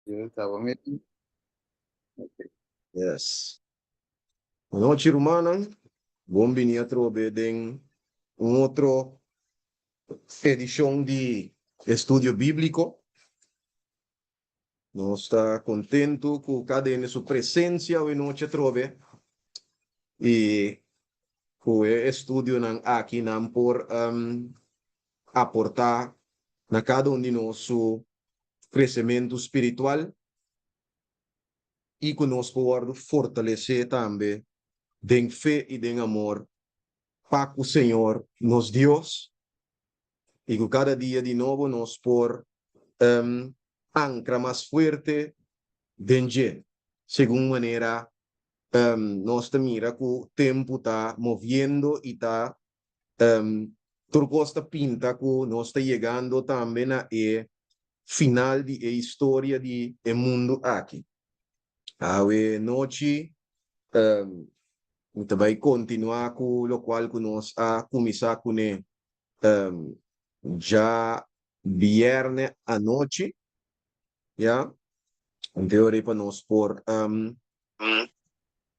Yo estaba metido. Yes. Noite, irmã. Bom dia, trobe den outro edição de estudo bíblico. Nós está contento com cada em sua presença hoje noite, trobe. E com o estudo aqui não por aportar na cada um de nosso crescimento espiritual e que nós podemos fortalecer também de fé e de amor para o Senhor, nos Deus, y que cada día de nuevo nos por ancla más fuerte dentro, según manera nos mira que el tiempo está moviendo y está turcosta pinta que nos está llegando también a final de la historia de el mundo aquí. A noche vai continuar com o qual que nós a começar com já viernes à noite, já? Então, para nós por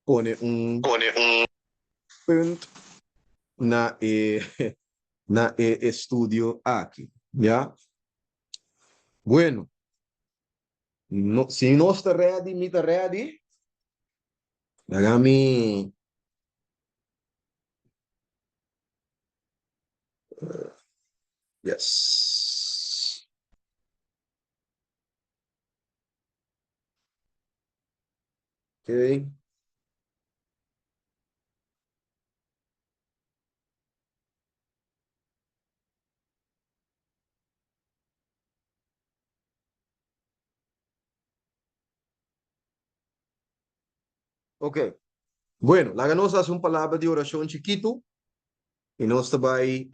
pone ponto na na estúdio aqui, já? Bueno, no, se não está ready, me está ready. Dagami yes. Okay. Ok. Bueno, la nos hace una palabra de oración chiquito y nos vai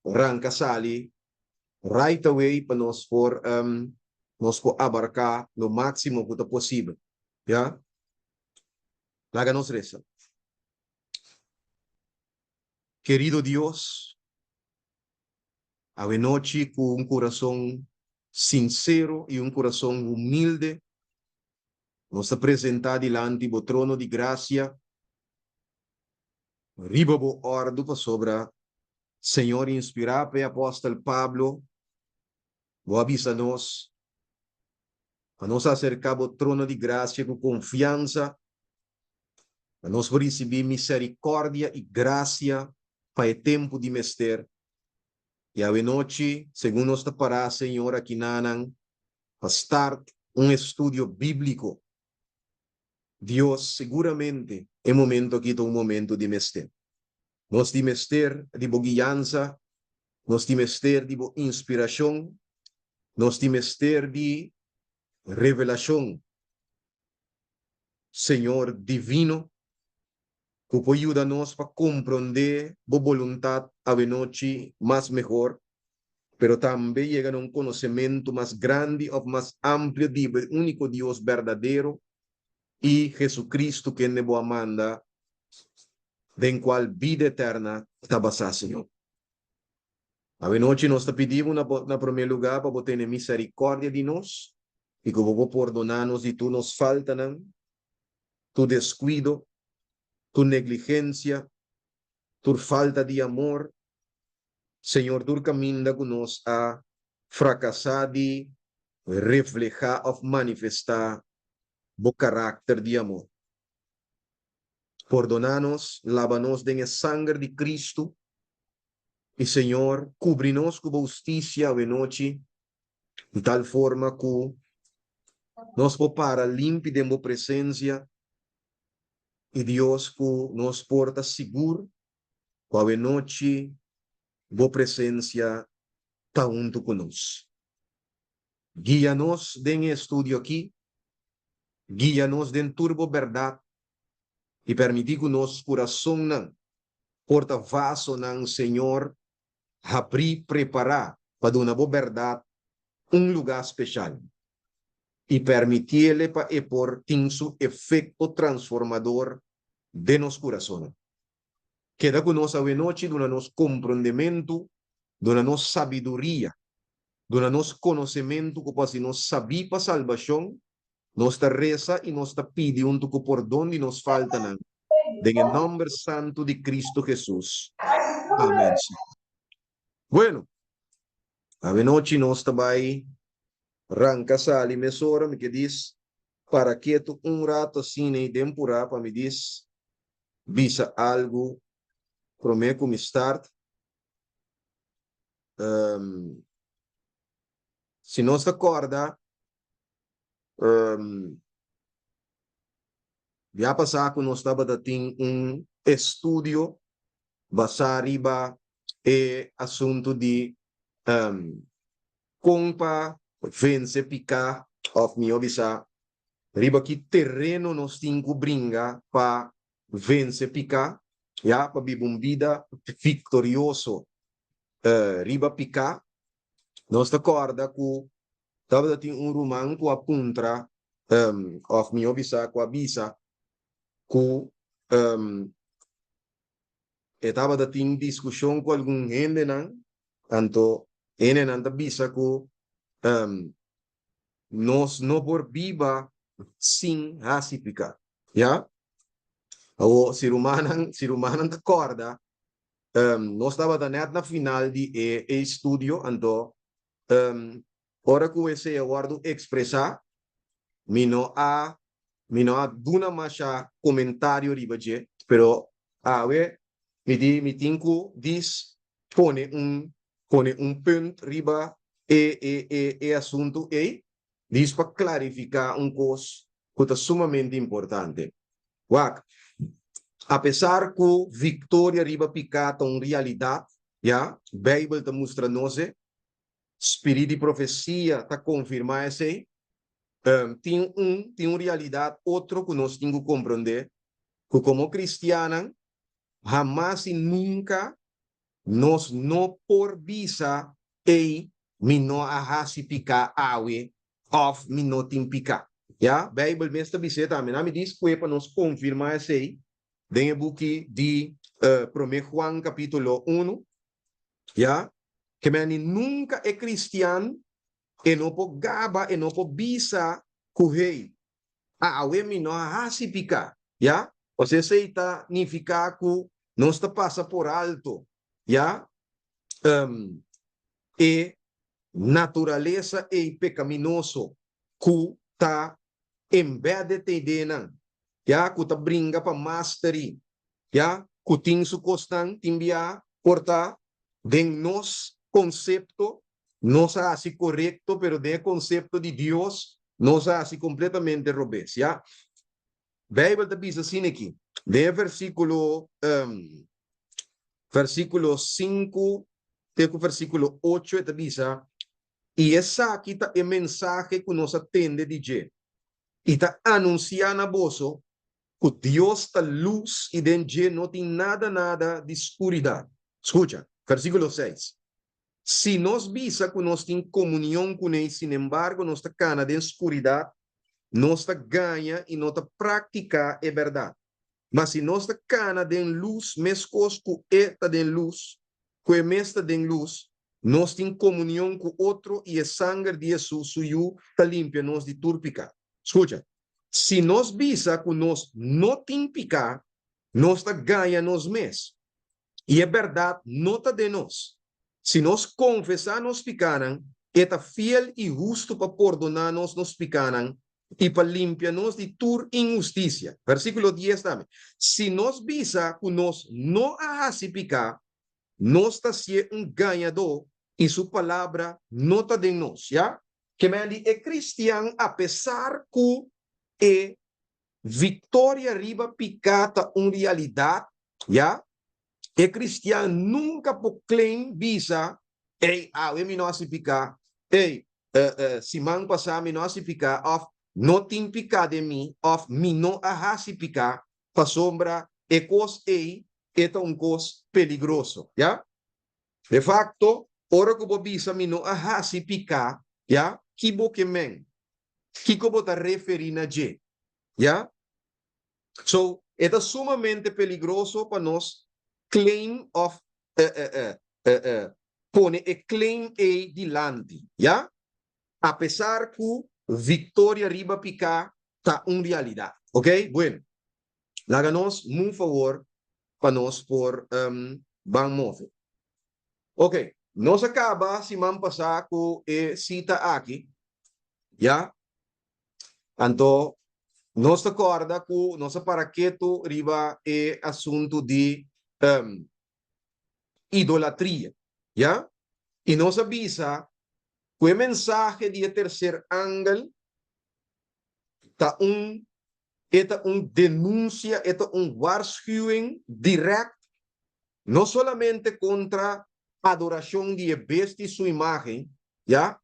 arranca sali right away para nos por abarcar lo máximo que posible. ¿Ya? La nos reza. Querido Dios, a noche con un corazón sincero y un corazón humilde, nos presenta delante del trono de gracia, ribo ordo para sobra, Senhor, inspirar para apóstolo Pablo, vou avisa-nos, a nos acercar ao trono de graça com confiança, a nos receber misericórdia e graça para o tempo de mester. E a noite, segundo nos parar, Senhor, aqui nanang, para start estudo bíblico. Deus, seguramente, é momento aqui, um momento de mester. Nos de mester, de guiança, nos de mester, de inspiração, nos de mester, de revelação. Senhor divino, que ayuda-nos para compreender a voluntad a noche más mejor, pero también llegan a un conocimiento más grande o más amplio del único Dios verdadero y Jesucristo que nos manda, en cual vida eterna está basada, Señor. A noche nos pedimos en primer lugar para tener misericordia de nos y que vos perdonarnos y tú nos faltan, tu descuido, tu negligencia, tu falta de amor, Senhor, tu caminho conosco a fracassar de reflejar ou manifestar o caráter de amor. Perdonar-nos, lava-nos com sangue de Cristo e, Senhor, cubre-nos com justiça a noite, de tal forma que nos para limpo de sua presença e Deus que nos porta seguro, com a noite, sua presença está junto conosco. Guia-nos em estudo aqui, guia-nos em turbo verdade e permitir que nosso coração não porta vaso não, Senhor, abrir, preparar para dar uma boa verdade lugar especial e permitir-lhe para por ter seu efeito transformador de nosso coração. Queda conosco a noite, dona nos compreendimento, dona nos sabedoria Dona-nos conhecimento que para si nos sabia para salvação, nos ta reza e nos ta pide um tuco por donde nos falta nan. En nombre santo de Cristo Jesús. Amén. Bueno, a noche nos também arranca sali mesora me que diz para que tu rato cine temporada para me diz visa algo prometo me start se nos acorda já passar que nós estava tendo estudo basado e assunto de compa vence picar of me obisa riba que terreno nos tinha bringa para vence picar já para viver uma vida vitorioso riba picar nós acorda que estava tendo romano que apunta of me obisa que avisa que estava tendo discussão com algum gente não tanto ene não avisa que nos no por viva sin hasipica. Ya? O si rumanan acorda, nós estava da net na final de estudio, anto, ora que esse aguardo expressar, mino a duna masha comentário ribaje, pero awe, mi tinku dis pone un punt riba assunto dis para clarificar coisa que é sumamente importante. Wak, apesar que vitória riba picata uma realidade, já, Bíblia está mostrando-nos, Espírito de profecia está confirmando isso, tem uma realidade, outro que nós temos que compreender, que como cristiana, jamais e nunca nós não por visa e mino ahasi pica awe of minotin pica. Ja, Bijbel meeste biseta, me diz que para nos confirmar esse den o book de 1 Juan capítulo 1, ja, que me nunca é cristiano e não po gaba e não po bisa kuhei. Awe mino ahasi pica, ja? Ou seja, está significa que não está passa por alto, ja? E natureza e pecaminoso que está embedded dentro, ya que está brinca para mastery, ya que tem su costan timbia porta den nos concepto nos hace correcto, pero de concepto de Dios nos hace completamente robes, ya. Bíblia te dice assim aqui, de versículo 5, de versículo 8, te dice, e essa aqui está o mensagem que nos atende de Deus. E está anunciando a vós que Deus está luz e dentro não tem nada de escuridão. Escucha, versículo 6. Se nós visa que nós temos comunhão com Ele, sin embargo, nós está cana de escuridão, nós está ganha e nós está praticar a verdade. Mas se nós está cana de luz, mesmo que está de luz, que é mesmo de luz, nós temos comunhão com outro e a sangue de Jesus suyo está limpa nós de turpica. Escucha, se nós visa que nós não temos picar, nós está ganha nós mesmos. E a verdade não está de nós. Se nós confessar nos picaram, está fiel e justo para perdonar nos picaram e para limpiar-nos de toda injustiça. Versículo 10 também. Se nós visa que nós não ahasi picar, nós está sendo ganhador e sua palavra não está de nós, já? Que me é cristiano apesar que é vitória riba picata uma realidade, já? É cristiano nunca proclama visa, ei, eu me não se picar, ei, se man passar me não se picar, of não tem picar de mim, of me não ahasi picar, para sombra, é coisa ei, é coisa peligroso, já? De facto, ora que visa me não ahasi picar, já? Que boque men, que como está referindo a je, já? So, é sumamente peligroso para nós claim of pone e claim a dilante, ¿ya? A pesar que victoria riba pica está una realidad, ¿ok? Bueno, háganos un favor para nos por Ban Mofe. Ok, nos acaba si man pasar con cita aquí, ¿ya? Então, nos acorda que nos para que tu riba assunto de idolatria, ¿ya? Y nos avisa que el mensaje de tercer ángel está un denuncia, está un waarschuwing direct, no solamente contra adoración de bestia y su imagen, ¿ya?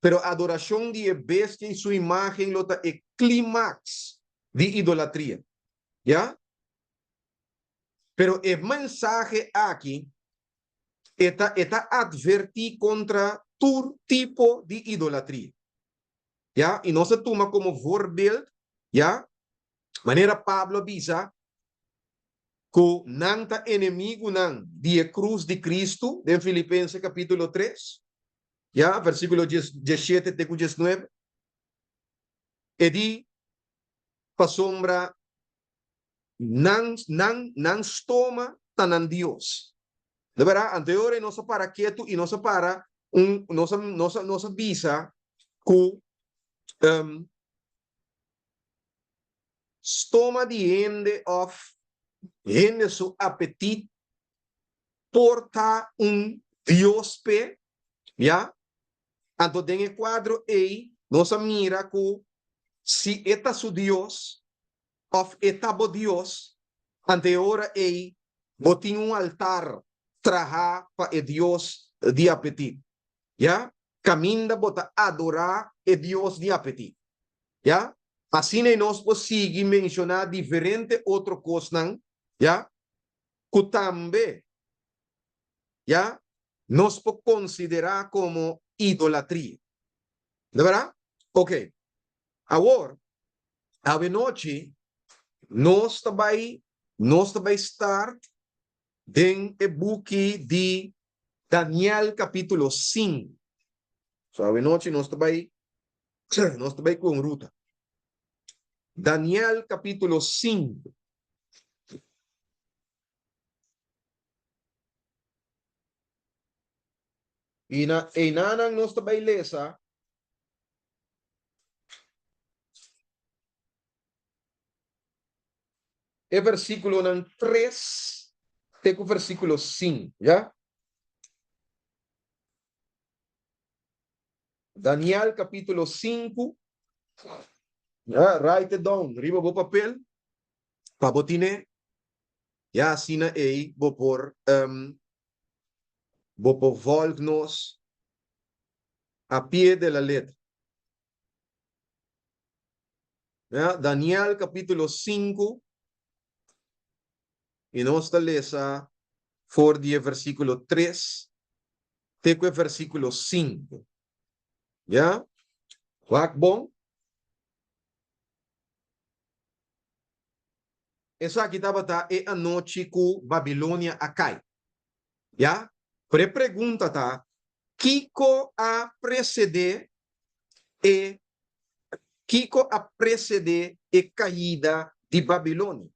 Pero adoración de bestia y su imagen lo está el clímax de idolatría, ¿ya? Pero el mensaje aquí está advertir contra todo tipo de idolatría, ¿ya? Y no se toma como voorbeeld, ¿ya? Manera Pablo avisa que nanta enemigo nan de cruz de Cristo, de Filipenses capítulo 3, ¿ya? Versículo 17 te 19. E di pa sombra nan stoma tanan Dios. De verdad, anterior no se para quieto y no se para no se avisa que stoma die ende of ende su appetit porta Dios pe, ¿ya? Entonces, en el cuadro A, nos mira que si está su Dios, of está bo Dios, ante ahora A, botín un altar, traja para el Dios de apetito, ¿ya? Caminda bota adorar el Dios de apetito, ¿ya? Así nos sigue mencionar diferentes otras cosas, ¿ya? Que también, ¿ya? Nos puede considerar como idolatría. ¿De verdad? Ok. Ahora, a noche, nós vai estar en el buque de Daniel capítulo 5. So, a noche, nós vai com ruta. Daniel capítulo 5. E nanang nós vai ler el versículo 3, teco versículo 5, ¿ya? Daniel capítulo 5, ¿ya? Write it down, riba bo papel, pabotine, ya asina ei, bo por volgnos a pie de la letra. ¿Ya? Daniel capítulo 5, y nos lesa for die versículo 3, teco el versículo 5. ¿Ya? Wakbon. Esa aqui estava a noite que Babilônia acai. ¿Ya? Pero pregunta tá, Kiko a preceder e caída de Babilônia.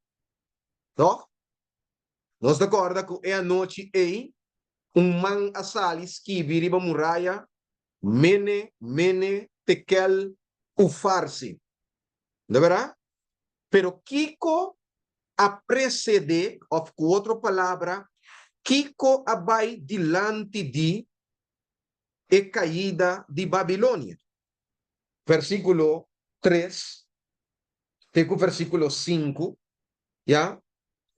Não? Nós recorda que é a noite aí man asalis que viriba muralha mene tekel ufarsi. De verdade? Pero Kiko a preceder, of com outra palavra, Kiko abai dilante de caída de Babilônia. Versículo 3, teco versículo 5, ¿ya?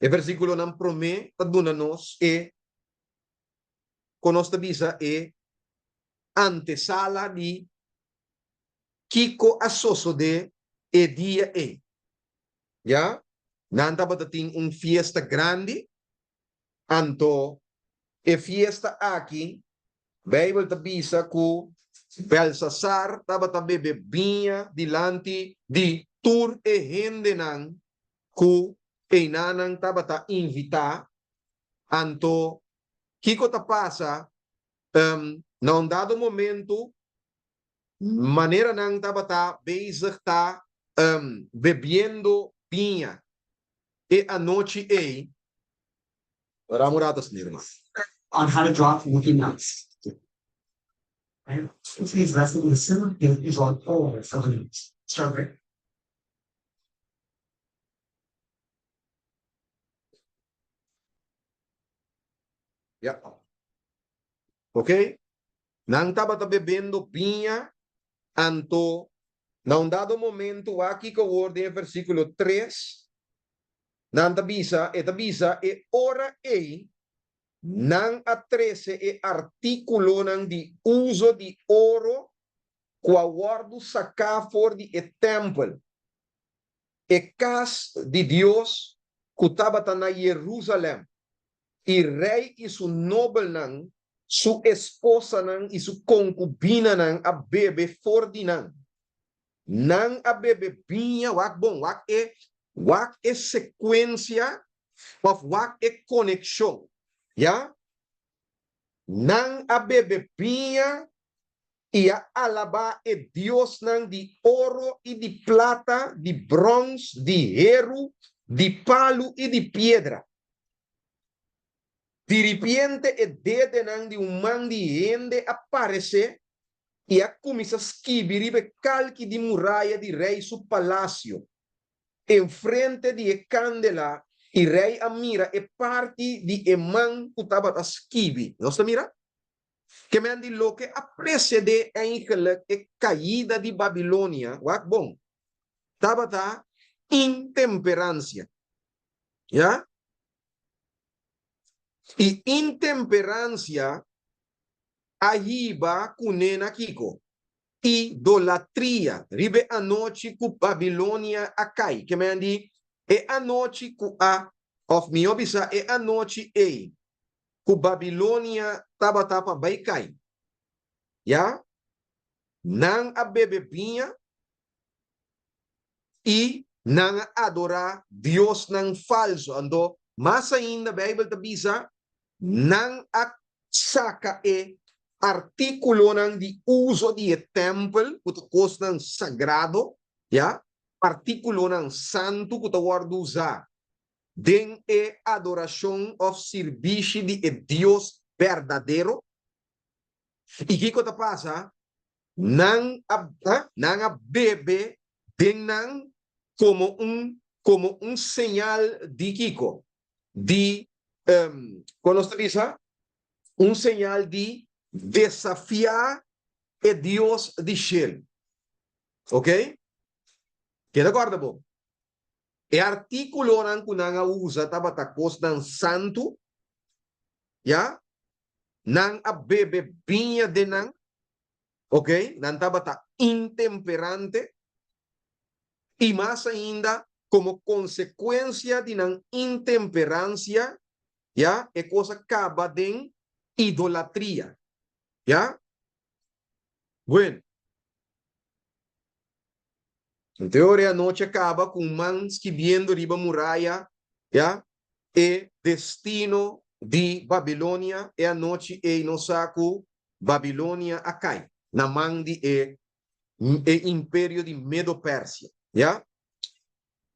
El versículo não promete nos con nuestra visa antesala de Kiko asoso de dia ¿ya? Nanta batating fiesta grande, anto fiesta aquí, Bible ta bisa ku Belsasar taba bebe binha dilante di tur gente nang ku nanang taba ta invita anto Kiko ta pasa na um dado momento, maneira não estava tá bezig tá bebendo vinha e a noite aí ramuratas nirma On how to drop Mickey Mouse. Right? Please listen to listen is on all films. Strawberry. yeah. Ok? Não estava tá bebendo vinha anto na um dado momento aqui que o ordem versículo 3 não tabisa e ora ei não a 13 e artículo não de uso de ouro guardo sacar for de e templo e casa de Deus que estava na Jerusalém e rei e su noble não su esposa não e su concubina não a bebe for de não a bebe vinha wak é sequência of wak é conexão ya não a bebe vinha e a alabar é Deus não de ouro e de plata, de bronze, de hierro, de palo e de pedra. De repente, é dedo não de man de gente aparece e a começa a escrever calque de muralha de rei su palácio. Em frente de candela e rei a mira é parte de man que estava a escrever. Não está mira? Que me andi lo que a precede eigenlijk a caída de Babilônia, wak bom, estava intemperância, já? E intemperância ahiba kunena kiko, idolatria, ribe a noite ku Babilônia acai, que me andi e a noite ku a of mi obisa e a noite e ku Babilônia tapa baikai, já? Nang a bebebinha e nang adorar Deus nang falso. Ando, mas ainda a Bíblia bisa nang a saca e artículo nang di uso di templo, kuto kos nang sagrado, ya, artículo nang santo kuto guardo usar. Den e adoração of serviço de Deus verdadeiro. E que coisa passa? Nang a bebe den nang como un señal de Kiko, de, cuando usted dice, un señal de desafiar a Dios de Shell. ¿Ok? ¿Qué de acuerdo, bo? E artículo nan kunanga usa tabata nan santo, ya? Nang a bebe binha de nang, ¿ok? Nan tabata intemperante, y más ainda, como consecuencia de la intemperancia, ¿ya? Es cosa acaba de idolatría, ¿ya? Bueno, en teoría, noche acaba con man escribiendo riba muralla, ¿ya? El destino de Babilonia, e a noche e no saco Babilonia acá, na man de imperio de Medo-Persia, ¿ya?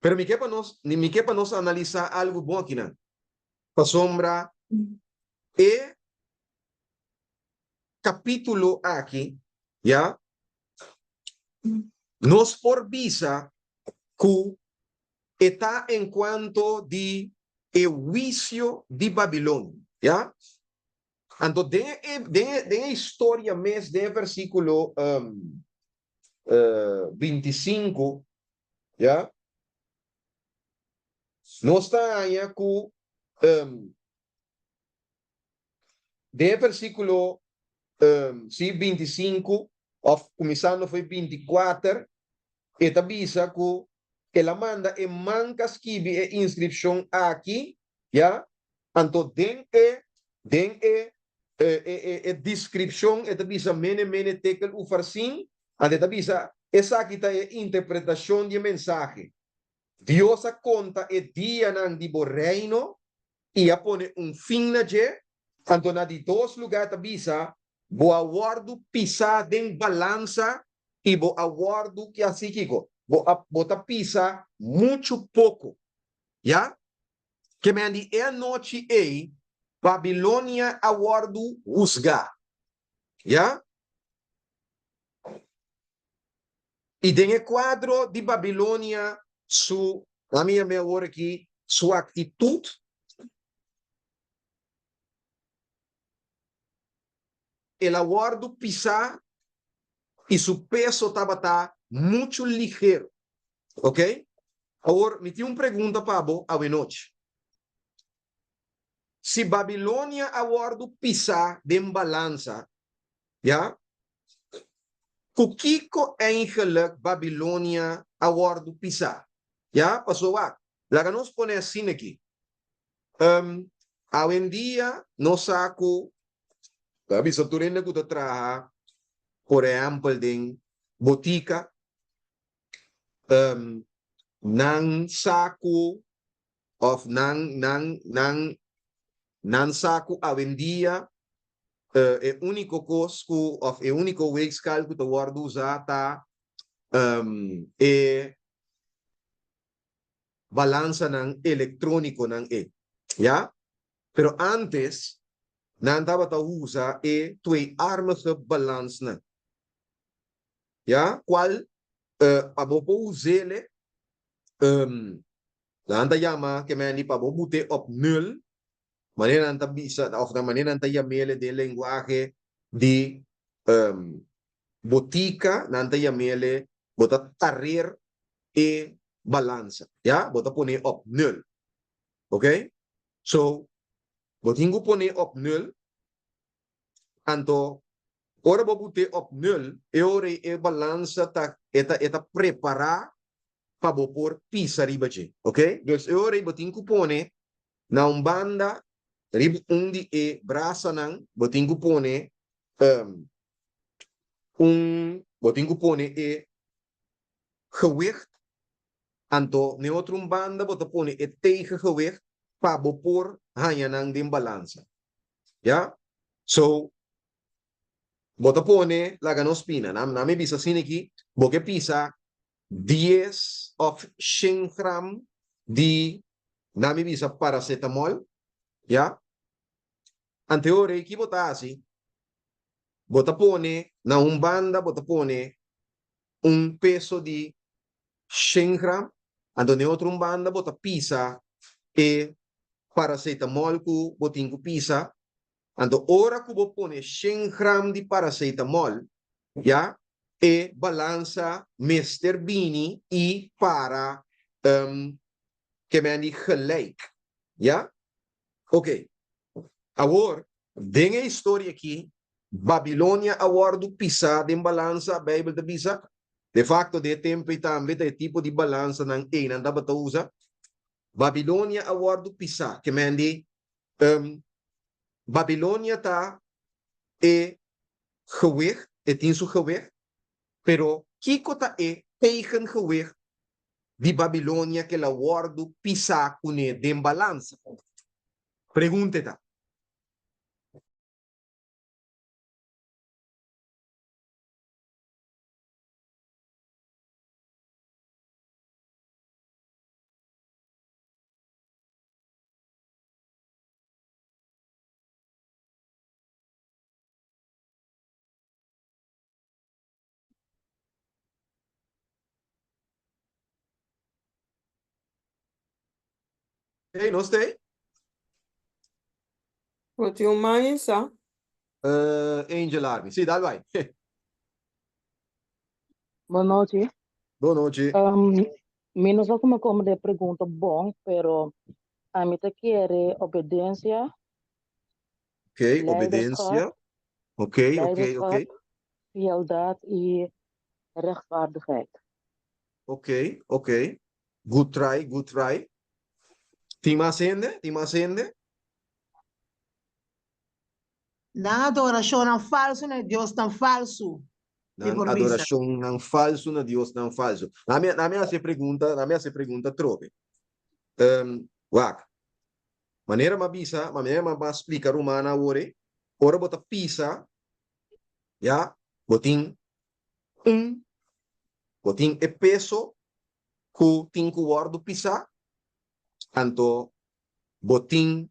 Pero me quepa nos analisar algo bom aqui, né? Para sombra, e capítulo aqui, já? Nos por visa que está em quanto de o juízo de Babilônia, já? Então, tem a história mesmo, de versículo 25, já? Nós está aí com de versículo sí, 25, of, começando foi 24, e avisa que ela manda e manca escrever a inscrição aqui, já? Então, den descrição, e avisa mene tekel o farsim, e avisa, essa aqui está a interpretação de mensagem. Deus a conta e dia nang di reino, e a pone um fim na je, então, na de dois lugares avisa, bo aguardo pisar den balança e bo aguardo que assim kiko. Bota pisa muito pouco. Já? Que me andi é noite aí, Babilônia aguardo usgar. Já? E tem o quadro de Babilônia, na minha memória aqui, sua atitude, ele aguardo pisar e seu peso estava muito ligeiro. Ok? Agora, me tem uma pergunta para você a noite. Se Babilônia aguardo pisar de balança, já? O que eigenlijk Babilônia aguardo pisar? Já? Passou lá. Lá nos põe assim aqui. Hoje em dia, nós saco, sabe, sa turin na kuta traha, por exemplo, din botica, nang saco, of nang saco hoje em dia, é único cosco, of é único weegscal que tu guarda usar, tá, é balança ng eletrônico ng já? Pero antes, nandaba ta usa twee armige balans na. Ja, qual abobo usele nanda yama que me ni pabobute op nul, manera nanta bisa of na manera nanta yamele de lenguaje de botica, nanta yamele bota tarir balança, ja? Bota pone op nul. Okay? So, botingo pone op nul, anto ora bobute op nul, ore balança eta preparar para por pisa riba je, ok? Dus ore botingo pone na banda riba undi brasa nang botingo pone botingo pone gewicht anto ne outro banda bota pone tegengewicht para por hanya nang din balança. Ja? So, bota pone la ganospina. Nami bisa siniki, boke pisa 10 of 100 gram di nami bisa paracetamol. Ya? Anteore, ki botasi, bota pone na banda, bota pone peso di 100 gram. Ando ne outro banda, bota pisa paracetamol ku botin ku pisa. Ando ora que vou pôr 100 gram de paracetamol, já? Balança Mr. Bini e para que me andi gelijk, já? Ok. Agora, tem a história aqui, Babilônia aguardo pisa de balança, a Bíblia de pisa, de facto, de tempo e também de tipo de balança não é, não dá para usar. Babilônia aguardo pisa, que me andi Babilônia tá gewicht, het in zijn gewicht, pero kiko ta tegengewicht di Babilonia que la guardo pisa kune den balanza. Pregúnteta. Hey, no stay? Wat je mais, ah? Angel Army. Sì, dai, vai. Boa noite. Boa noite. Menos como como de pergunta bom, pero a mim te quiere obediência, Ok, obediência. Ok, ok, leiderschap, ok. lealdade e rechtvaardigheid. Ok, ok. Good try, good try. Tem mais ainda? Tem mais ainda? Na adoração não falso, né? Deus não falso. Nang adoração ng falso na Dios ng falso. Na minha se pergunta trobe. Wag. Maneira mabisa, maneira mabas explica romana ore. Ora bota pisa ya, boting boting e peso ku tinku wardo pisa, anto boting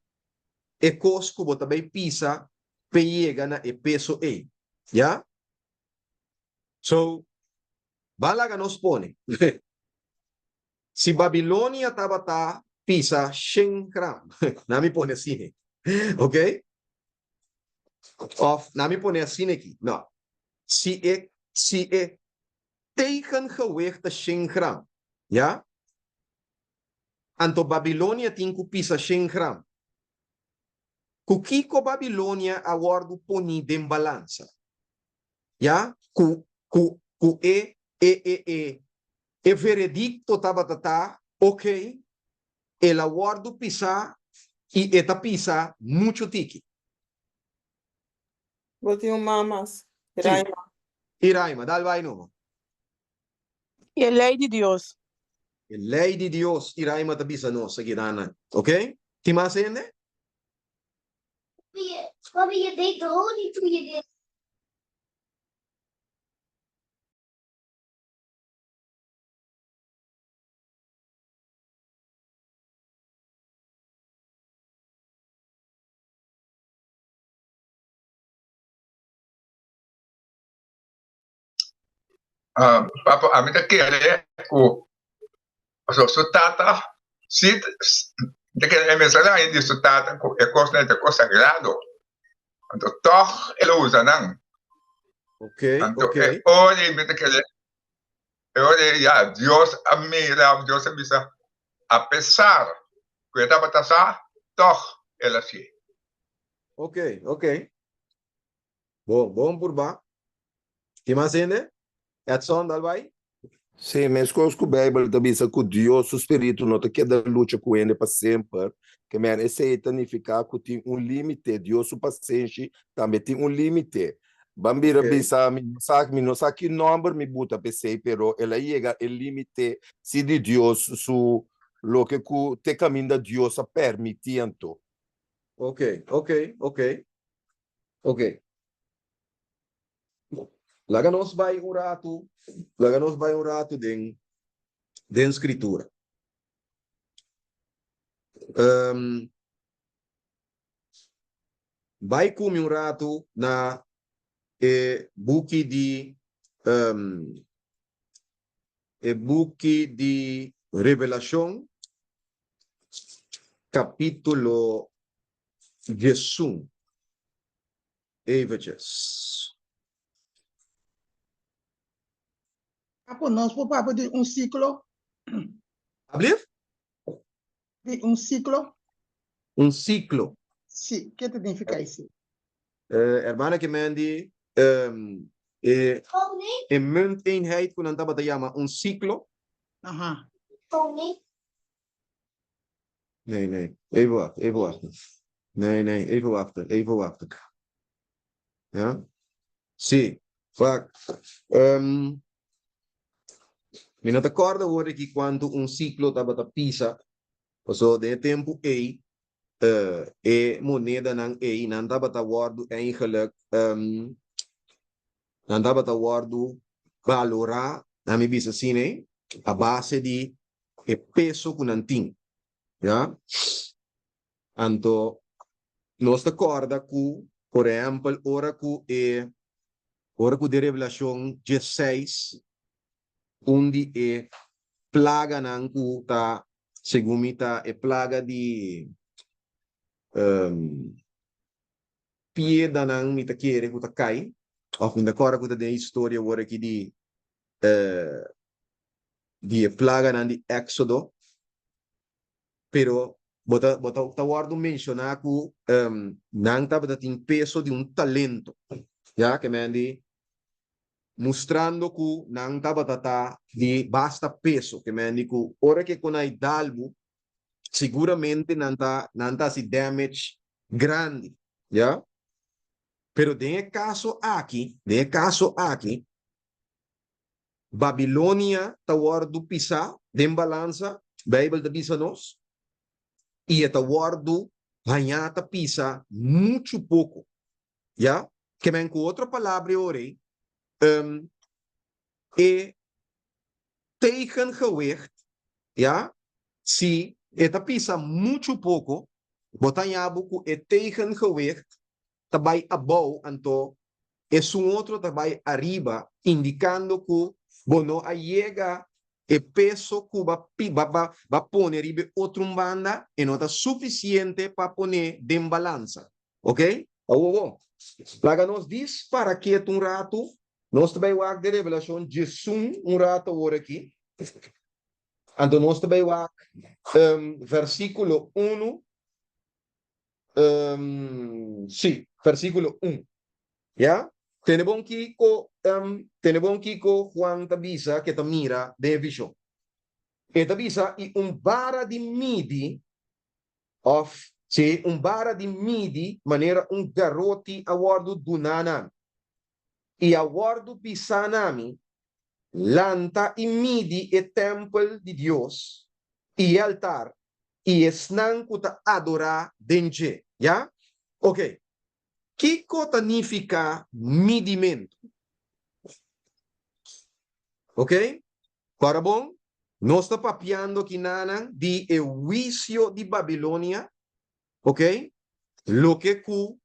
e cosco botabay pisa, peyega na e peso e, ya? So, balaga nos pone. Si Babilonia tabata pisa 100 gram, nami pone sine. Okay? Of nami pone sine ki. No. Si e tegengewicht 100 gram. Ja? Anto Babilonia tinku pisa 100 gram. Kukiko Babilonia awardu poni den balanza. Ja? E veredicto tabatata, ok, el awardu pisa y eta pisa mucho tiki. Botinho mamas. Sí. Raima. Iraima, dal vai no. E a lei de Deus. Lei di Dios, iraima tabisa no, sa ginana. Ok? Ti masende? Papi, je deed er ook niet hoe je dit. Papa, a mí te quiere, su tata, si, de que el mensaje de su tata, es cosa sagrado. Entonces, toch, él usa, ¿no? Ok, Entonces, ok. oye, me te quiere, oye, ya, Dios admira, Dios avisa, a pesar que está pasando, toch, él así. Ok, ok. Bom burba. Ti masende? Edson, dal vai? Sim, mas com a Bíblia também diz que Deus, o Espírito, não te queda luta com ele para sempre. Que, man, esse é significa que tem limite. Deus, o paciente, também tem limite. Bambira, Ok. bisa, não sabe que número me bota PC, pero ela chega o limite se de Deus, su, lo que te caminha Deus a permitiendo. Ok, ok, ok. Ok. Laganos vai un rato den escritura. Vai come un rato na buchi di Revelación, capítulo 10. Evangelists. Papo, nós por papo de ciclo, Alsjeblieft? de ciclo. Un ciclo. Sim, o que significa isso? Hermana que Mandy, Gewoon niet. in munteenheid kun anta batayama un ciclo. Aham. Gewoon niet. Nee. Even wachten. Nee, even wachten. Ja? Sim. Vaak. Mi non d'accordo ora che quando un ciclo tabata pisa, so de tempo e moneda ng nan tabata wardu eigenlijk nan tabata wardu valora nami bisa sine a base di e peso kunanting. Ja? Anto nos d'accordo ku, por exemplo, ora ku de Revelación 16 undi e plaga ng kuta segumita e plaga di pieda ng mitakiere kuta kai of in decora kuta de historia wora ki di e plaga ng di Exodo pero bota tawardo menciona ku nang tabata ting peso di un talento ya que mendi mostrando que não estava de basta peso, que me digo, ora que com a dalbo, seguramente não tá se damage grande, já? Pero de caso aqui, Babilônia tawar do pisa, dem balança, Bible da bisa nos, e tawar do hanhata pisa muito pouco, já? que me com outra palavra orei, é tegengewicht, ja, se eta pisa muito pouco, botanhabo com é tegengewicht, também above, então, é outro também arriba, indicando que bono a chega e peso que va poner ribe outro banda e não está suficiente para poner de balança, ok? Plaga nos diz para que um rato, nós também vamos de revelação de rato agora aqui. Então nós também vamos versículo 1, sim, versículo 1, já? Tenemos que com Juan Tabisa que te mira de visão. E Tabisa e vara de midi, of se vara de midi, maneira garoti awardo dunana. E awardo pisanami, lanta e midi e templo de Deus, e altar, e esnan kuta adorar denje. Já? Ok. Que significa medimento? Ok? Para bom, nós estamos papiando que nana de o juicio de Babilônia, ok? Lo que cu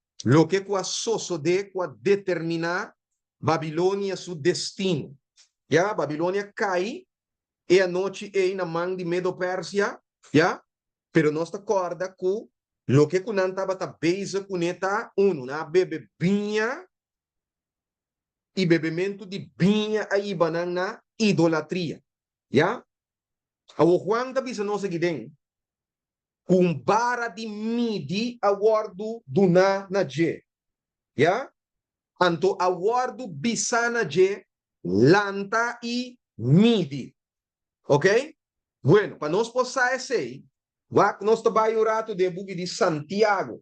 associo de determinar Babilônia seu destino. Já, Babilônia cai e a noite é na mão de Medo-Pérsia, já? Pero nós te acorda que lo que kunan taba ta beza kuneta na bebe binha e bebimento de binha aí banang na idolatria. Ya? Awo Juan da bisa no seguiden com vara de midi awardo duna na je. Ya? Anto awardo bisana je lanta e midi. Ok? Bueno, para nós posar esse nós trabalhamos o rato de buque de Santiago.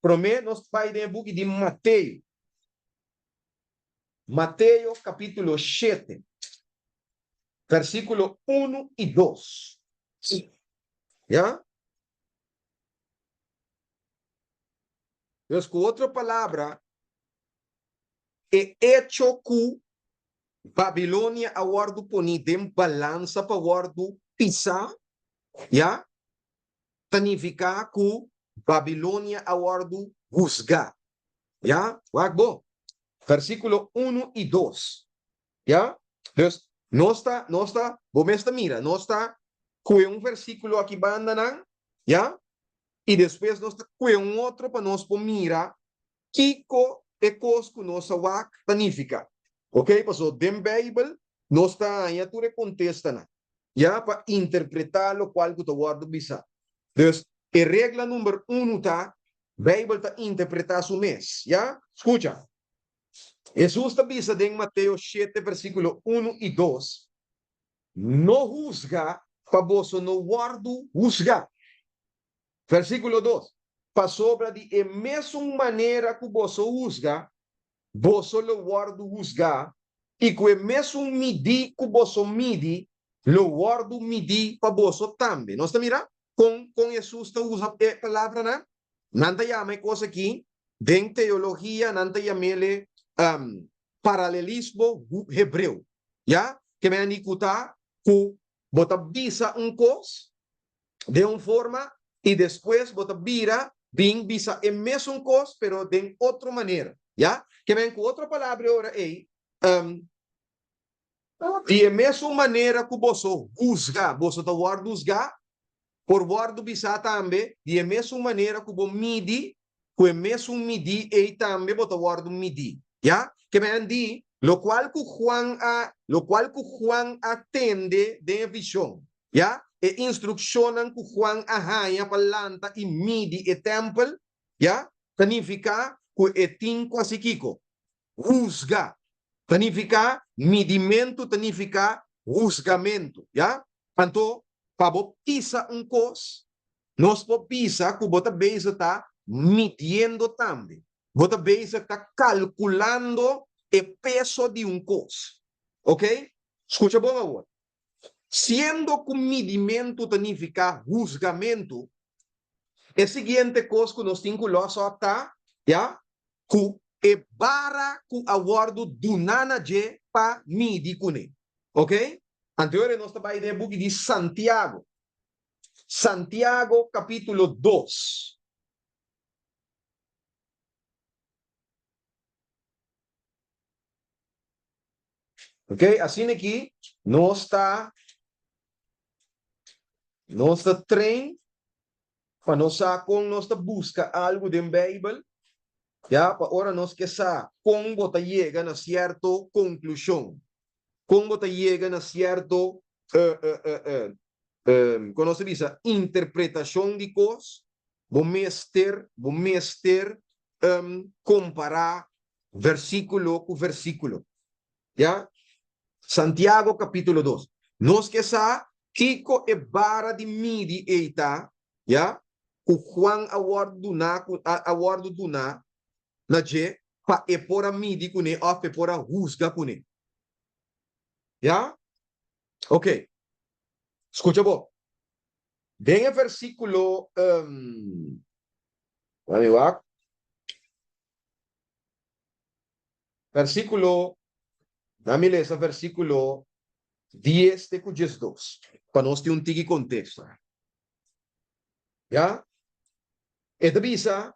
Promete nós trabalhamos de buque de Mateus. Mateus capítulo 7, versículo 1 e 2. ¿Ya? Entonces, con otra palabra, é hecho que Babilônia aguardo ponida em balança para aguardo pisar, já? Significa que Babilônia aguardo juzgar, já? Bom, versículo 1 e 2, já? Então, nós está, vamos esta mira, nós está com versículo aqui bandanan, já? E depois nós está com outro para nós mira que é coisa que nós wak significa. Ok? Paso, den Bible, nós está aí, tu contesta na. Já? Para interpretar o qual que tu guarda bisa. Então, a regra número 1 tá, Bible está interpretar su mês. Já? Escucha. Jesus está bisa em Mateus 7, versículo 1 e 2. No juzga, para vos no guardo juzgar. Versículo 2. Para sobra de a mesma maneira que vos juzga, vos lo guardo juzgar, e com a mesma midi que vos midi, lo guardo midi para vos também. Nós estamos mirando? Com Jesus está usa a palavra, né? Nanta chama coisa aqui, em teologia, nanta chama paralelismo hebreu. Já? Que me indica que bota bisa coisa de uma forma e depois bota vira bisa a mesma coisa, pero de outra maneira. Já? Que me com outra palavra agora é e a mesma maneira que você juzga, você está guardando juzgar, por guardo bisa também, e a mesma maneira que você midi, com a mesma midi, e também você guarda midi. Já? Que me andi, lo cual que Juan atende de visão. Já? E instrucionan que Juan arranha palanta e midi e templo. Já? Significa que é tinco assim kiko. Juzga. Significa medimento, significa juzgamento. Já? Então, para pisa coisa, nós pisa que bota beza está midiendo também. Bota beza está calculando o peso de coisa. Ok? Escucha bom agora. Siendo que medimento significa juzgamento, é a seguinte coisa que nós temos que acá, já? ku e bara ku awardo dunana je pa midi kune. Ok? Anteriore nós trabalhamos de book de Santiago. Santiago capítulo 2. Ok? Assim aqui, nós trein para nós com nós busca algo de Bible. Ya, para ahora nós que sa com bota llega na certo conclusão. Com bota llega na certo como se diz, interpretação de coisas, vou mester comparar versículo com versículo. Ya? Santiago capítulo 2. Nós que sa Kiko e bara de midi eita, ya? O Juan awardo duna na je pa e pora midi kune of e pora husga kune. Ya? Ok. Escucha vos. Venga versículo dame esse versículo 10 de Cujes 2, para nós ter um tigre contexto. Já? E devisa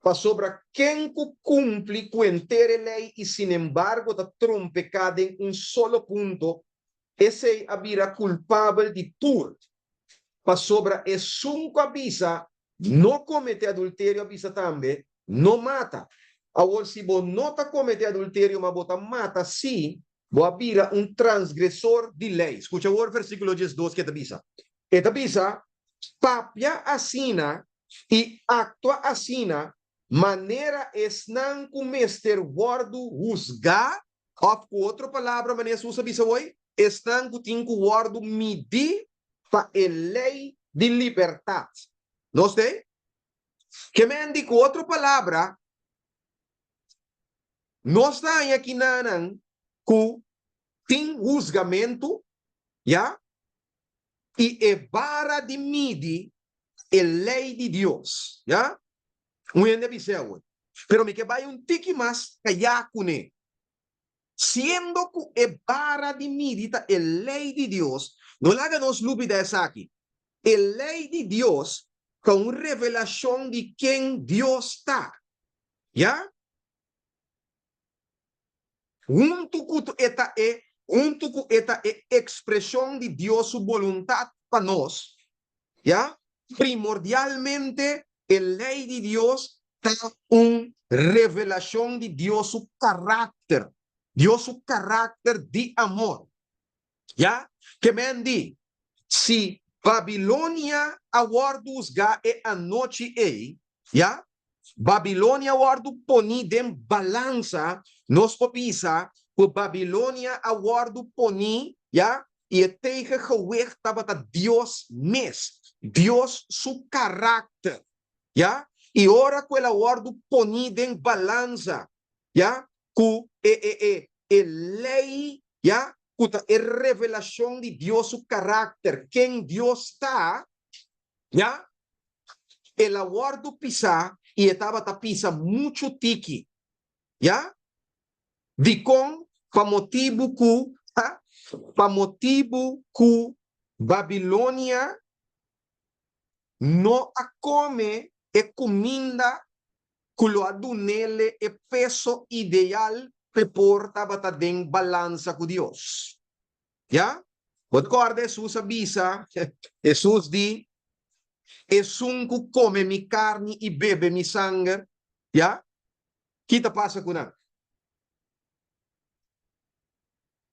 para sobre quem cumpre com a lei e, sin embargo, da trompe em um solo ponto, esse abira culpável de tudo. Para sobre é sunco avisa, não comete adultério, avisa também, não mata. Agora, se você não está cometendo adultério, mas você mata, sim, você vira transgressor de lei. Escucha o versículo 12 que te avisa. E te avisa, papia assina e actua assina, maneira esnan com mester guardo usga, ou com outra palavra, maneira se usa avisa hoje, esnan com tinco guardo midi para a lei de liberdade. Não sei? Que me indica outra palavra, nós estamos aqui com tem julgamento, já? E é vara de midi a lei de Deus, já? Um ende biseu. Pero me que vai tique mais caiacune. Siendo que é vara de midi a lei de Deus, não laga nos lúbida essa aqui. A lei de Deus com revelação de quem Deus está, já? Junto com esta expressão de Deus sua vontade para nós, já? Primordialmente, a lei de Deus está uma revelação de Deus seu caráter de amor, já? Que me diz, se Babilônia awardos ga e a noite já? Babilônia awardo poni dem balança nos popisa por Babilônia awardo poni, já? E tegen gewicht tabata Deus Deus su caráter, já? E ora que ela awardo poni dem balança, já? Ku lei, já? Kuta é revelação de Deus su caráter, quem Deus está, já? Ela awardo pisar e estava a pisa muito tiki, já? De com para motivo que Babilônia não a come e comida que lo adunele e peso ideal que porta bata den balança com Deus, já? Recorda, Jesus avisa, Jesus diz, es un que come mi carne e bebe mi sangue, já? Kita passa com nada,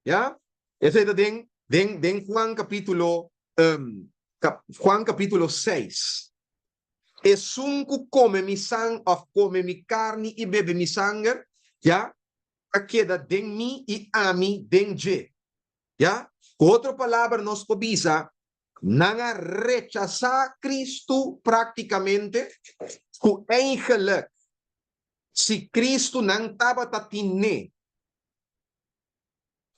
já? Esse é den Juan capítulo Juan capítulo 6. Es un que come mi sangue, ou come mi carne e bebe mi sangue, já? A queda den mi e a mi den je, já? Com outra palavra nos avisa, não rechazar Cristo praticamente, com eigenlijk, se Cristo não estava tatine,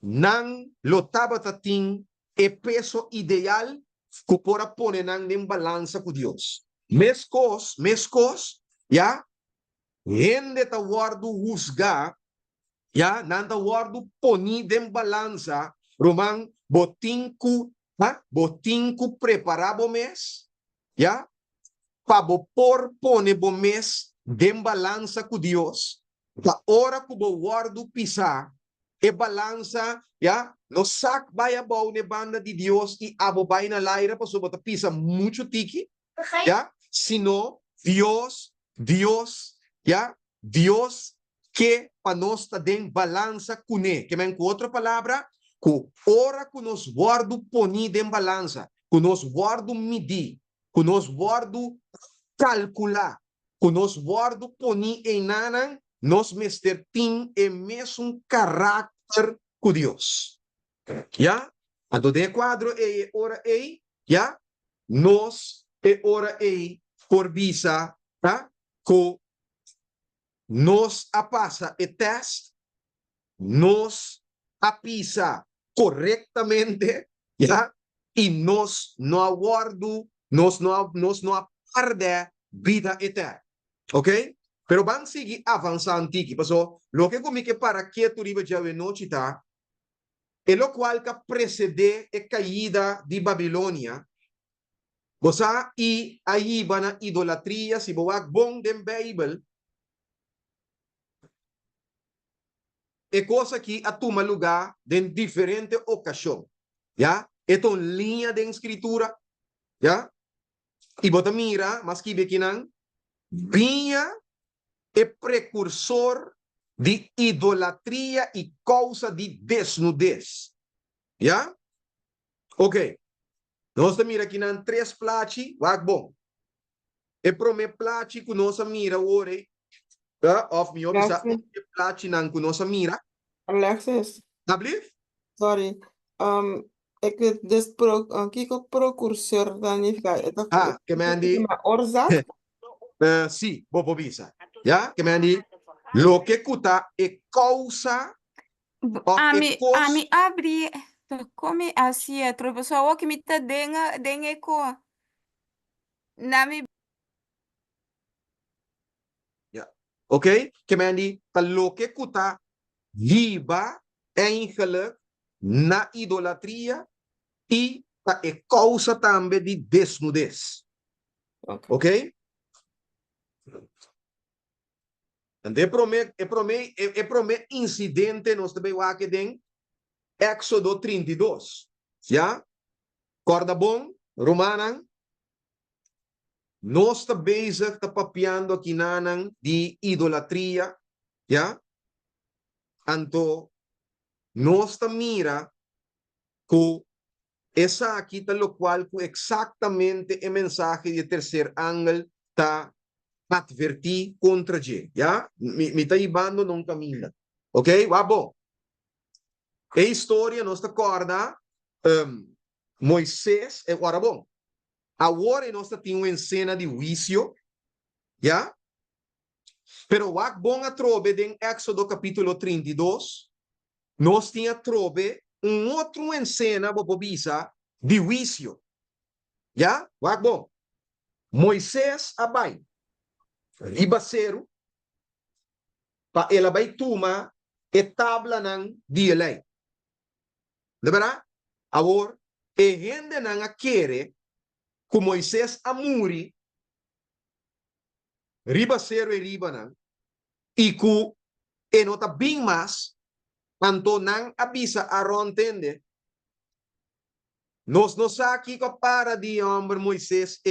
não lo estava tatin, é peso ideal que pora pôr em balança com Deus. Mescos, já? Hende ta wardu husga, ya, nanta wardu poni dem balansa, romang botinku preparabo mes, ya, pabo por pone bo mes dem balansa ku Dios, ta ora ku bo wardu pisa, e balansa, ya, no sak baya bau ne banda di Dios y abo bay na laira pa subota pisa mucho tiki, ya, sino Dios, ya, Dios que panosta den balança cune, que men com outra palavra, com ora que nos guardo poni den balança, que nos guardo medir, que nos guardo calcular, que nos guardo poni em nanan, nos mester tim e mesmo caráter com Deus. Ya? Ando de quadro e ora e, ya? Nos e ora e por visa, tá? Co nos apasa e test, nos apisa correctamente, ya? Y nos no aguardo, nos no aparde vida eterna. ¿Ok? Pero van seguir avanzando aquí. Pasó, lo que comi que para que tu riba ya ve noche está, e lo cual que precede a caída de Babilonia, bosa e aí van a idolatria, si boak bom den Bible, é coisa que a toma lugar em diferente ocasião, já? É uma linha de escritura, já? E bota mira, mas que bequinan, vinha é precursor de idolatria e causa de desnudez, já? Ok. Nós mira aqui nan três placi, wag bom. E prome placi que nós mira ore, of mi obisa, Alexis, placi nan que nós mira, Alexis, alsjeblieft? sorry. Ik weet dus kijk precursor dan niet ga. Ah, que me andi, Maar oorzaak? sí, bobo visa. ¿Ya? Que me andi, lo que cuta e causa of e cos. Ami abri come assim é professor o que me tá denga ko nami Ja. Oké? Que me andi, lo que cuta liba eigenlijk na idolatria e ta e causa também de desnudez. Ok. Ok? En de prome incidente nos também wake den Éxodo 32. Ja? Corda bom, Romanan, nós está bezig te papiando aqui nanang de idolatria, ja? Anto, nós está mira que essa aqui está lo qual que exactamente o mensaje de terceiro ângulo está advertir contra je, ja? Me está ibando num caminho, ok? Wabo. A história nos acorda Moisés e agora bom. Agora nós temos uma cena de juízo, já? Pero wak bom a trobe em Éxodo capítulo 32, nós tinha trobe outro cena bobisa de juízo, já? Wak bom. Moisés abai, ribacero, pa ela vai tuma e tabla ng di lei. Lembra? Agora, e gente não quer que Moisés amuri, ribacero e ribanan, e que e nota bem mais, anto nang abisa aron tende, nos aqui ko para di hombre Moisés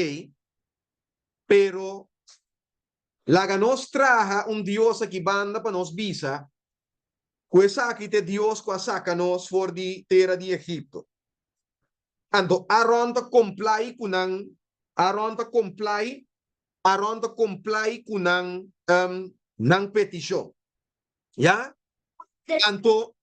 pero laga nos traja Dios aqui banda pa nos bisa, kuesa aqui te Dios kwa saca nos for di terra di Egipto. Anto aron ta comply kunang aron ta comply kunang nang petisyon. Ya? Anto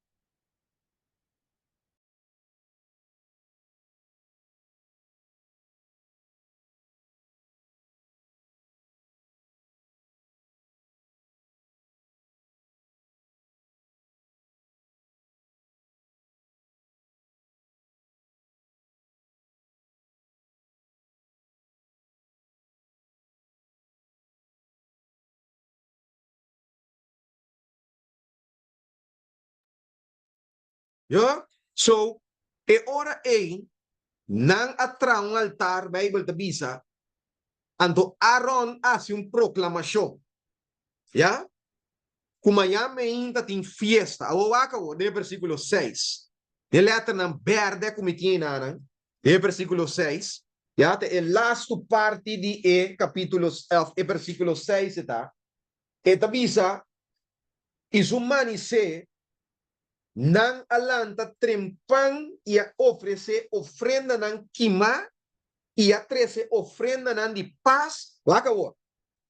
Yeah? So, e ora nang atra un altar, Bible tabisa, anto Aaron hace un proclamación. ¿Ya? Kumayame inta tin fiesta. Awawaka wo, de versículo 6. De letra ng verde kumitina nang, de versículo 6. Ya, te el last parte di capítulo, versículo 6 eta. Tabisa, isumani se, nang alanta trempan y ofrece ofrenda nang kima y a 13 ofrenda nang di paz. Waka wo.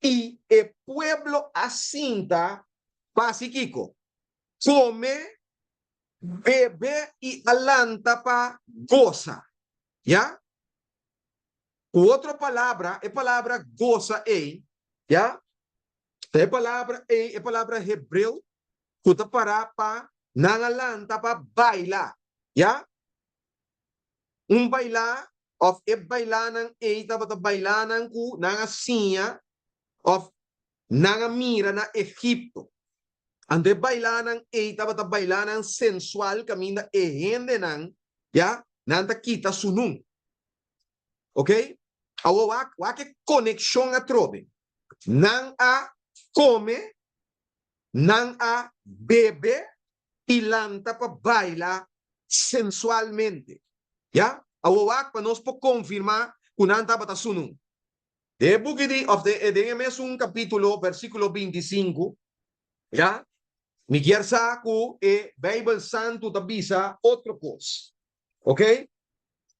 Y el pueblo asinta paz y kiko. Come, bebe y alanta pa goza. ¿Ya? Otra palabra, es palabra goza, ¿ya? Es palabra hebreo, kuta para pa nangalanta pa baila. ¿Ya? Un baila, of e bailanan tapos bailanan ku nangasinha, of nangamira na Egipto. Ante bailanan tapos bailanan sensual kamina ehende nang, ya, nanta kita sunung. Okay? Awa wake connection a trobe. Nang a come, nang a bebe, y lanta pa baila sensualmente. Ya? Awa pa nos po confirma kunanta bata sunung. De bukidi of the un capítulo, versículo 25, ya? Mi kiersa ku Bible Santo tabisa otro cosa. Okay?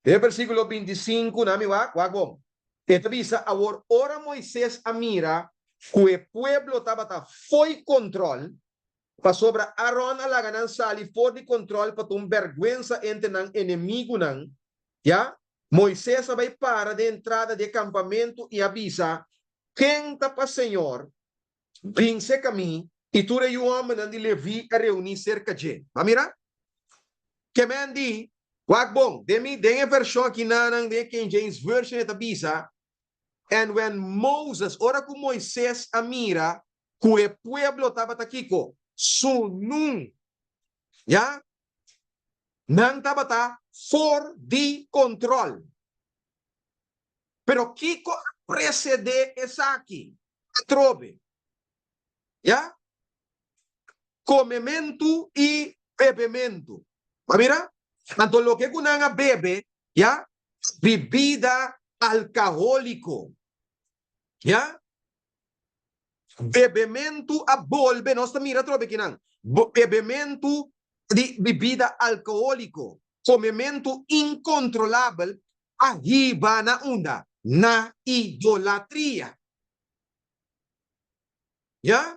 De versículo 25, nami wagom. Tabisa, ahora ora Moisés amira, que pueblo tabata foi control, pa sobra Aaron alaganan sali for de control pa tum vergüenza entre nang enemigo nang, ya? Moisés vai para de entrada de campamento e avisa, quem tapa Senhor, vince caminho, e tu e o homem de Levi a reunir cerca de. Mira? Que mandi, wagbong, demi, dengue versão aqui nanang de King James Version et avisa, and when Moses, ora com Moisés amira, que o pueblo tava takiko, sunung, ya? Nang tabata for the control. Pero Kiko precede Esaki, trobe. Ya? Comemento y bebemento. Mira? Tanto lo que kunanga bebe, ya? Bebida alcohólico. Ya? Bebemento a bolbe, no está mira trobe kinang. Bebemento de bebida alcohólico. Comemento incontrolable arriba na onda, na idolatria. ¿Ya?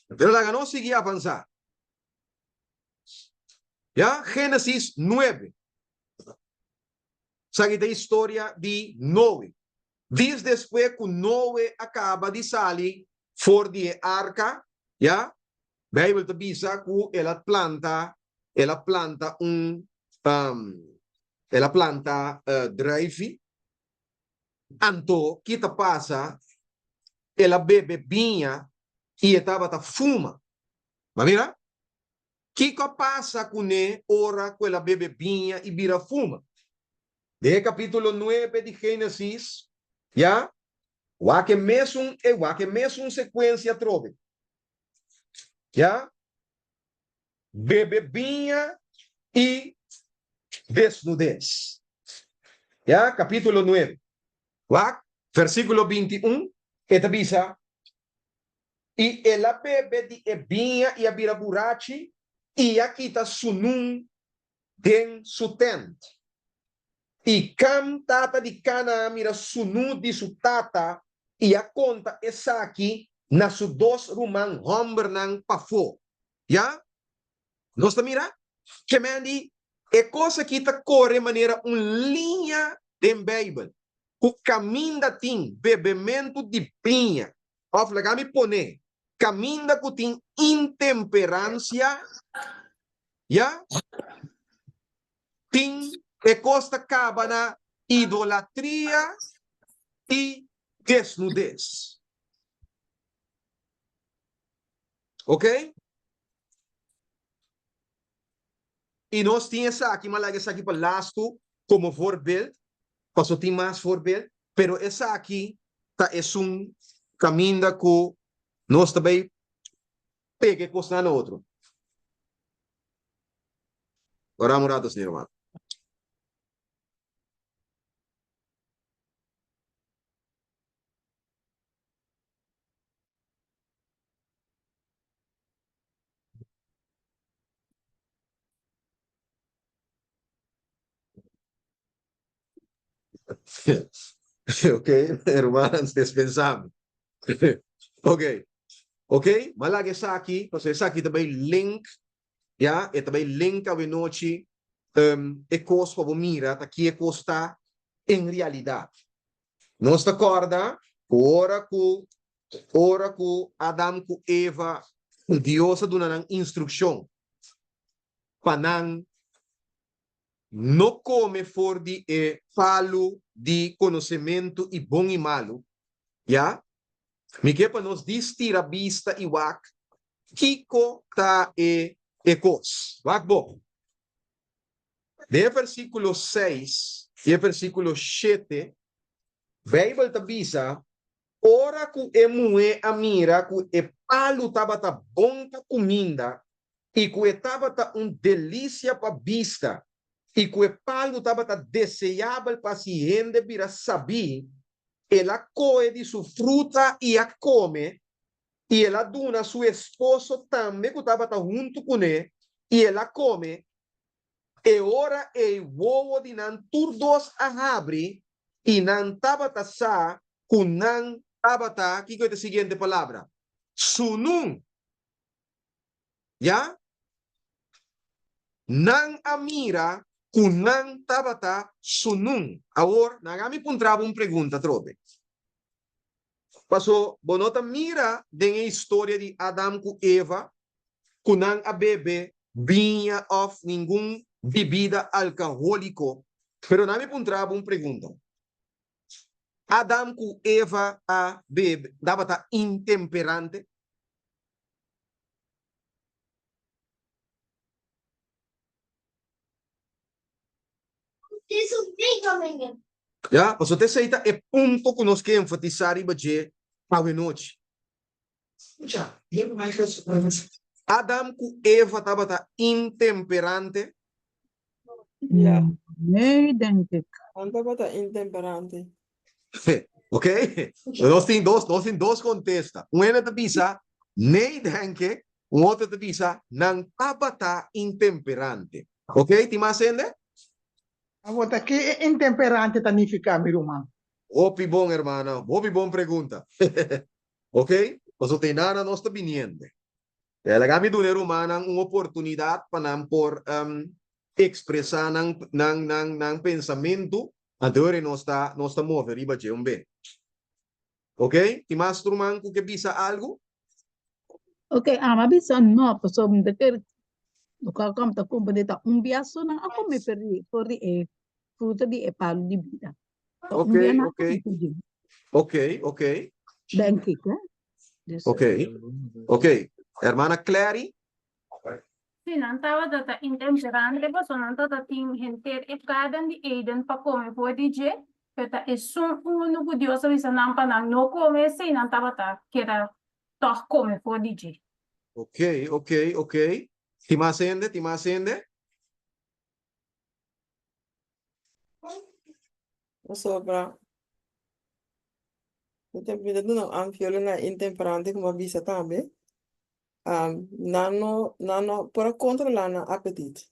Pero la ganó sigue avanzar. ¿Ya? Génesis 9. Sabe da história de Noé. Diz después que Noé acaba de salir for de arca, ¿ya? Bible te bisa que ela planta drive. Anto kita passa, ela bebe vinha e estava ta fuma. Mas mira, Kiko passa com ora que ela bebe vinha e vira fuma. De capítulo 9 de Gênesis, já? Wake mesmo sequência trove. Já? Bebe vinha e desnudez. Já? Capítulo 9. Versículo 21, esta bisa, e ela bebe de ebinha e a biraburachi, e aqui está sunum den su tent. E cam tata de cana mira sunum de su tata, e a conta essa aqui, na su dos rumang homber nang pafo. Ya? Nós tá mira? Que mandi, é coisa que tá corre maneira linha de Bible. O caminho da tim bebimento de pinha, of lagami pone, caminho da kuting intemperância, ya, tim e costa acaba na idolatria e desnudez. Ok? e nós tínhamos aqui, mas essa aqui para lasto como voorbeeld, passou tem mais voorbeeld, pero essa aqui tá é caminho que nós também pega coisa no outro. Agora morados, irmão. Ok, hermanos, dispensamos. Ok, ok, malag essa aqui, kasi essa aqui também link, ya, e também link a noite, e coisa para mira, tá aqui é costa em realidade. Nós acorda, ora que Adam com Eva, Deus dá uma instrução para não come for de falo de conhecimento e bom e malo, ya? Me que para nós distira vista e wak, kiko ta cos. Wak bo. De versículo 6 e versículo 7, Bible tabisa, ora ku emue amira ku palo tabata bom ta comida e ku tabata delícia para vista e ku palo tabata desejável para si gente vira saber. Ela coe de sua fruta e a come, e ela dona a seu esposo também, que estava junto com ele, e ela come, e ora e voa de nan turdos a abre, e nan tabata sa, com nan tabata, que é a seguinte palavra? Sunung. Ya? Nan amira, com nan tabata sunung. Agora, nagami puntrava pergunta, trobe. Passou, bonota mira den a história de Adam com Eva, kunang a bebê vinha of nenhum bebida alcoólico. Pero nami puntrava pergunta. Adam com Eva a bebê dava ta intemperante? This is big coming. Ja, passou te seita é ponto que nós queremos enfatizar e bater para noite. Já, eu mais que Adam com Eva estava ta intemperante? Yeah. Nee, denk ik. Anda bata intemperante. Ok? Nós temos dois contextos. Um é te bisa, nem denke, um outro te bisa, não tabata intemperante. Ok? Ti mais entende? Wat aqui é intemperante tanifica, meu irmão. Opi bom, hermano. Opi bom pergunta. Ok? Mas o tem nada nós está viniendo. Ela kami doner humana uma oportunidade para não por expressar ng pensamento adore nós está mover iba de bem. Ok? Ti mais turman que bisa algo? Ok, bisa no, so mdeker local kam ta kumpa dita biaso na ako may peri e fruta di e palo di vida. Ok, ok. Ok, ok. Denk ik, hè? Dus, Ok. Ok. Hermana Clary? Sim, não estava data intemperante, mas não estava tem gente e cada de Eden para comer por DJ, pero é só no que Deus avisa não para não comer, sim, não estava tá que era toch comer por DJ. Ok, ok, ok. Ti mais ende? Ti mais ende? Sobra. Eu tenho vida do não anfiolo na intemperante como avisa também. Nano para controlar na apetite.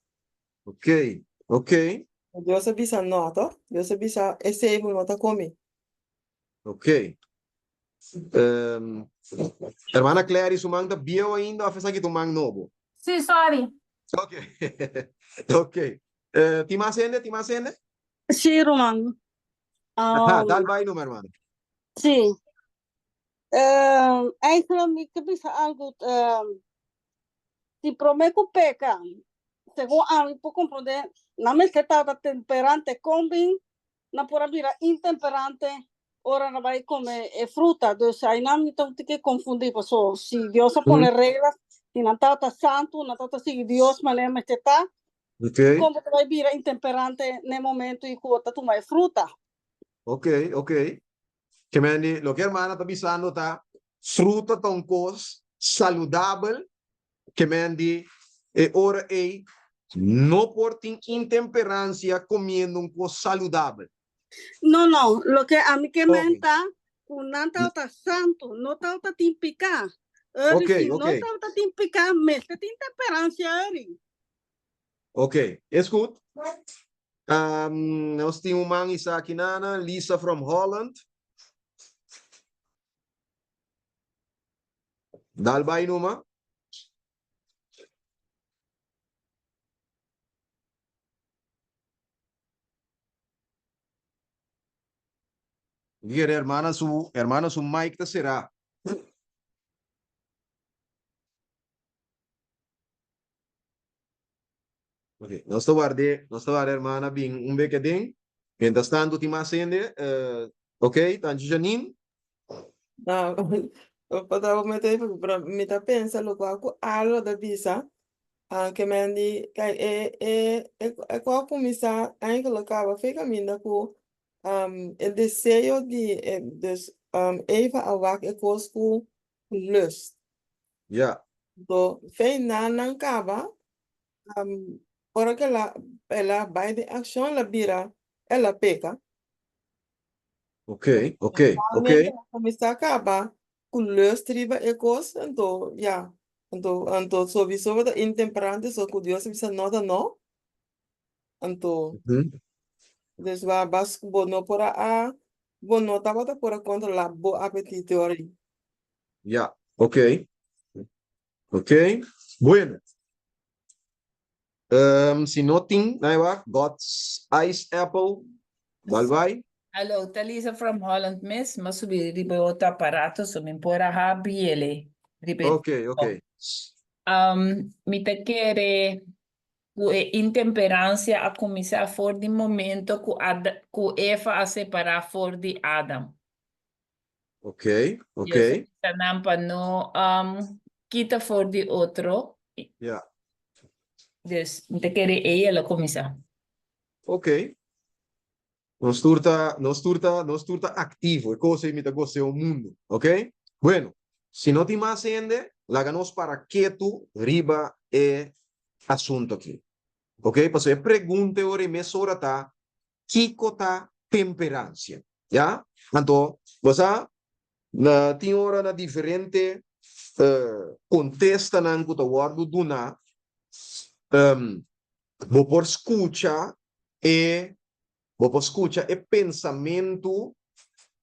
Ok, ok, Deus avisa nota, Deus avisa esse nota come. ok. Hermana Clary, sumang bio ainda a festa que tumang novo. Sim, sorry. Ok, ok. Ti mais ende? Ti mais ende? Sì, Roman. Dal vai no, hermano. Sì. Eigenlijk, ik heb algo, si prometo peca, según algo, puedo comprender, na me que estaba temperante combin, na pura mira intemperante, ora na vai comer fruta, dus aí não me tenho que confundir, pessoal, si Dios pone reglas, si não está santo, não está si Dios maneja está, Ok, Como tu vai vira intemperante no momento e cota tu mais fruta. ok, ok. Que me lo que hermana está avisando está fruta toncos saludable que me di ora no por intemperancia comiendo un cosa saludable. No, no, lo que a mí que me Ok. está, un ta santo, no ta timpica. Ok, Si ok. no ta timpica, me está intemperancia, Eri. Ok, is goed. Nós temos uma man isa aqui nana, Lisa from Holland. Dalbay numa. Diga, hermana su mic ta será. Ok, nós guarde, hermana, bem um becadinho. Mientras tanto, te acende, ok, tanto Janine. Não, eu estava metendo para me tá pensando com algo da visa, que me di que é qual começar a colocar fica minda com o desejo de dus even a wak e com lust. Ja, Do fei na cava ora que ela vai de ação la bira ela peca. ok, ok, ok. Normalmente começar a acabar com lust riba e coisa, então, ja. Então, sowieso de intemperante, so que Deus bisa nota não. Então, Mhm. dus waar bas bono por a bono tabata por controlar bo apetite ori. Ja, ok, ok. Bueno. Si no ting, naiwa, God's Ice Apple, dalbay. Hallo, Talisa from Holland, miss. Masubi ribe outro aparato, so me pora rabiele. Ribe. Ok, ok. Mi te quere intemperância a começar for de momento que Eva a separar for de Adam. Ok, ok. Yes, nampa no kita for de outro. Ja, Dus mi te quere ela começar. ok. Nos turta activo, cosa imita goce o mundo, ok? Bueno, si no te más ende, la ganos para que tú riba asunto aqui. Ok? Pues eu pergunte ora me sorata, kiko ta temperança, ya? Então, você na tem hora na diferente contesta na que guardo duna vou por escucha e pensamento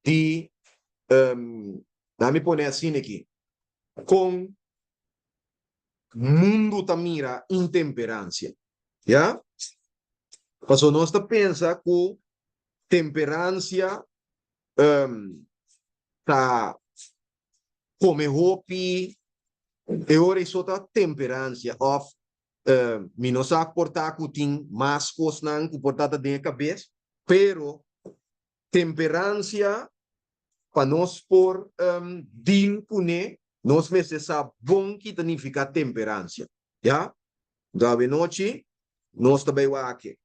de dá-me pôr assim aqui com mundo tamira intemperância, ya? Passou nós pensa que temperância tá come hopi e ora isso tá temperância of mi não sabe portar que tem mais coisas não que portar dentro da cabeça, pero temperância para nós por din pune nós vezes sabe bom que significa temperância, já? Da noite nós também vai aqui,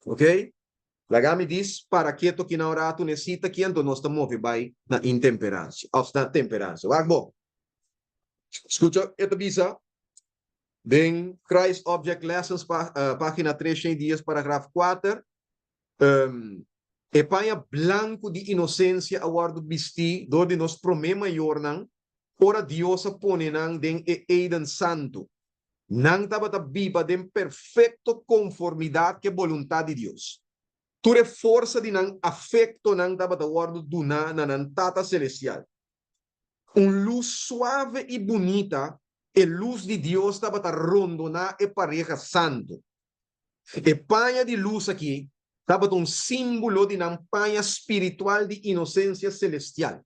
ok? Lagami diz para que to que na hora tu necessita que então nós estamos vai na intemperância, ou na temperância. Vai bom. Escuta, esta visa bem Christ Object Lessons página 3 dias parágrafo 4. Epanha blanco de inocência a guardo bisti do de nos promema yornang ora Dios pone nang den eiden santo nang tabata biba den perfecto conformidade que voluntade de Deus. Tu reforça de nang afecto nang tabata guardo duna na nan tata celestial. Luz suave e bonita, e luz de Deus tabata rondona e pareja santo. E panha de luz aqui, tabata símbolo de nan panha espiritual de inocência celestial.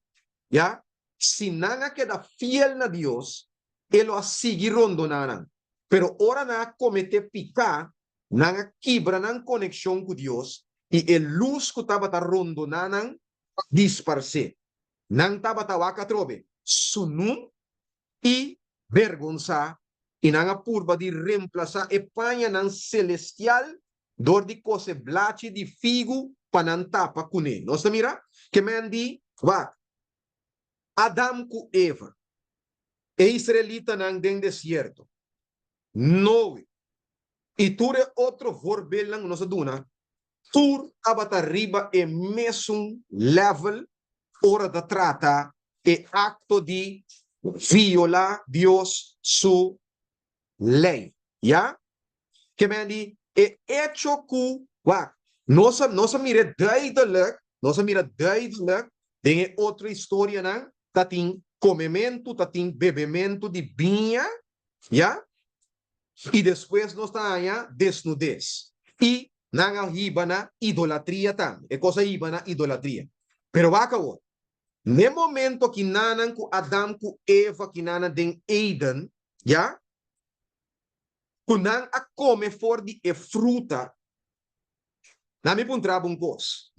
Ya? Si nanga queda fiel na Dios, ele a seguir rondonana. Pero ora na comete picar, nanga quebra nan conexão com Deus, e a luz que estava rondonana disparce. Nang estava waka trobe, sunum e vergonça e nang apurba de reemplazar e panha nang celestial door de cose blachi de figo panantapa kune. Nós mira que men di wat Adam ku Eva e israelita nang den desierto. Noe. E ture outro voorbeeld lang nós duna. Tur abata riba e mesum level ora da trata e acto de violar Dios su lei. Ja? Que men di e hecho ku wat nossa mira duidelijk, tem outra história nang tating comimento, tating bebimento de vinha, ja? E depois nós tá aí desnudez. E nang iba na idolatria tam. É coisa iba na idolatria. Pero acabou. No momento que nanan ku Adam ku Eva que nanan den Eden, ja? Kunang a come for di e fruta, nami puntraba un cos.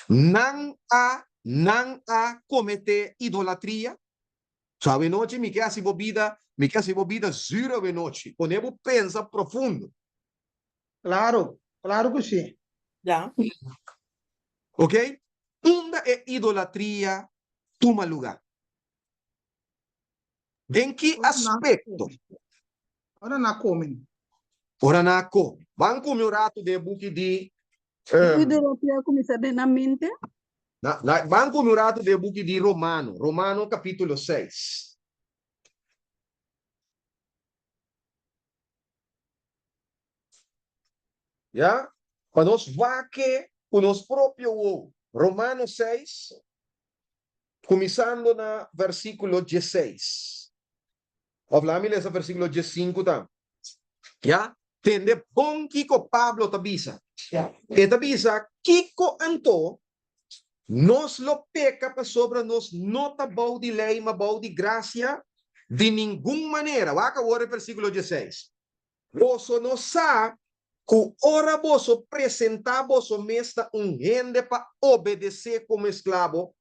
Nang a comete idolatria. Sabe noche mi casi bobida zero ve noche. Ponemos pensa profundo. Claro que sim. Ya. Ok? Onda e idolatria toma lugar. ¿En qué aspecto? Ora na come. Ora na come. Van come un rato de buchi di Idolatria começa bem na mente. van come un rato de buchi di Romano capítulo 6. Ja? Para nós vaque com nos próprio ou. Romanos 6, começando na versículo 16. Hablamos esse versículo 15 tam. Ja? Tende bom Kiko Pablo tabisa. E tabisa Kiko anto nos lo peca para sobre nos nota bau de lei, ma bau de graça de nenhuma maneira. Waka ora versículo 16. Vosso não sabe que ora vosso apresentar vosso mesta gente para obedecer como escravo.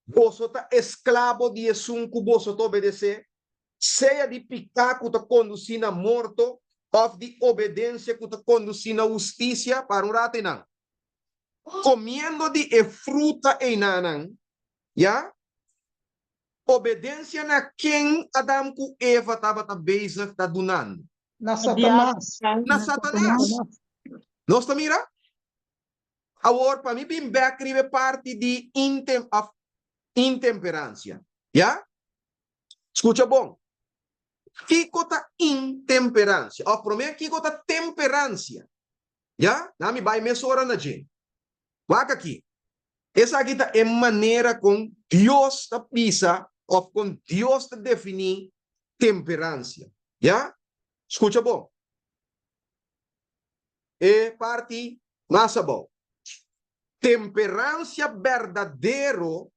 Vosso tá escravo de Jesus que vosso tá obedecer. Seja de pecar que tá conduzindo a morto, ou de obediência que tá conduzindo a justiça para um rato não. Comendo de fruta e nanang, já? Obediência na quem Adam com Eva estava bezig tá dunando. Na Satanás. Na Satanás. Nós tá mira? Agora, para mim, bem backrive parte de intemperância. Já? Escuta bom. Kiko tá intemperância. O primeiro Kiko tá temperância. Já? Nami vai mesora na gente. Vaca aqui. Essa aqui tá é maneira com Deus tá pisa ou com Deus tá definir temperância. Já? Escuta bom. É parte massa bom. Temperância verdadeiro,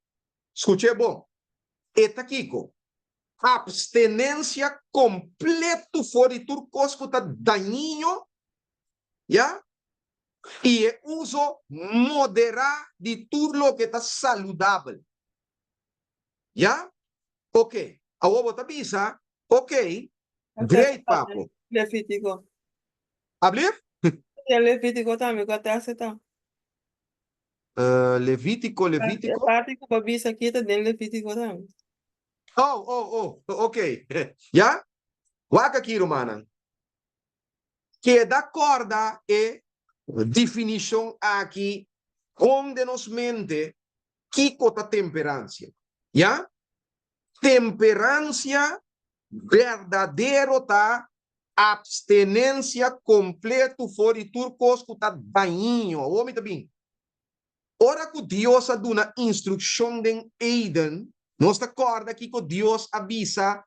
escute bom. Eta Kiko. Abstinência completo fora de tudo que tá daninho, já? E uso moderado de tudo o que está saudável. Já? Ok. Agora vou te avisar. Ok. Great, papo. Levítico. Abrir? Levítico também, que até aceitar. Levítico. A parte que o babisa aqui está dentro Levítico também. Ok. Já? Waka aqui, Romana. Que da corda é definição aqui, onde nos mente, que cota temperância. Já? Temperância verdadeiro tá abstinência completo fora de turcos que tá daninho. O homem tá bem. Ora que Deus dá uma instrução em Eden, nós tá acorda que Deus avisa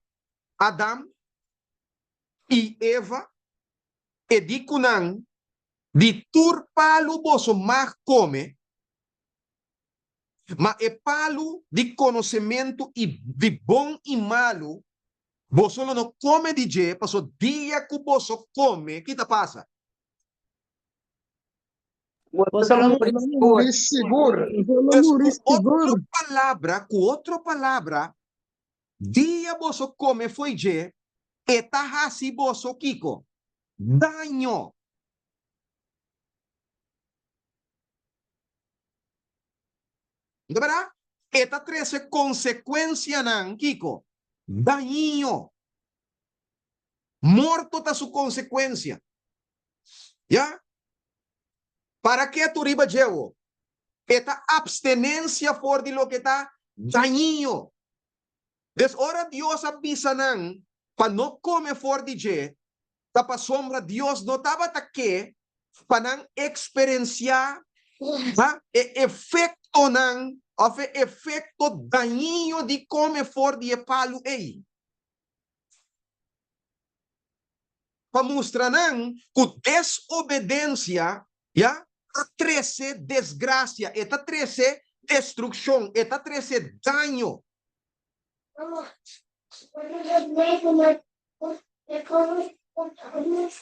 Adam e Eva e di kunang di turpalo boso mag come, ma e palo di conhecimento e de bom e malo, boso não come de je, passo dia que boso come, que tá passa? Morir seguro. Com outra palavra, dia boso come foi je, Eta hasiboso Kiko. Daño. ¿Verdad? Eta 13 consecuencia ng Kiko. Daño. Morto ta su consecuencia. ¿Ya? ¿Para qué tu riba llevo? Esta abstenencia por de lo que está dañino. Des ora Dios avisa nang pa no come for de je, tapa sombra Dios no taba ta que panang experiencia efecto nang of efecto dañino de come for de palo ei. Pamustra nang ku desobediencia, ya, 13 desgracia, esta 13 destrucción, esta 13 daño.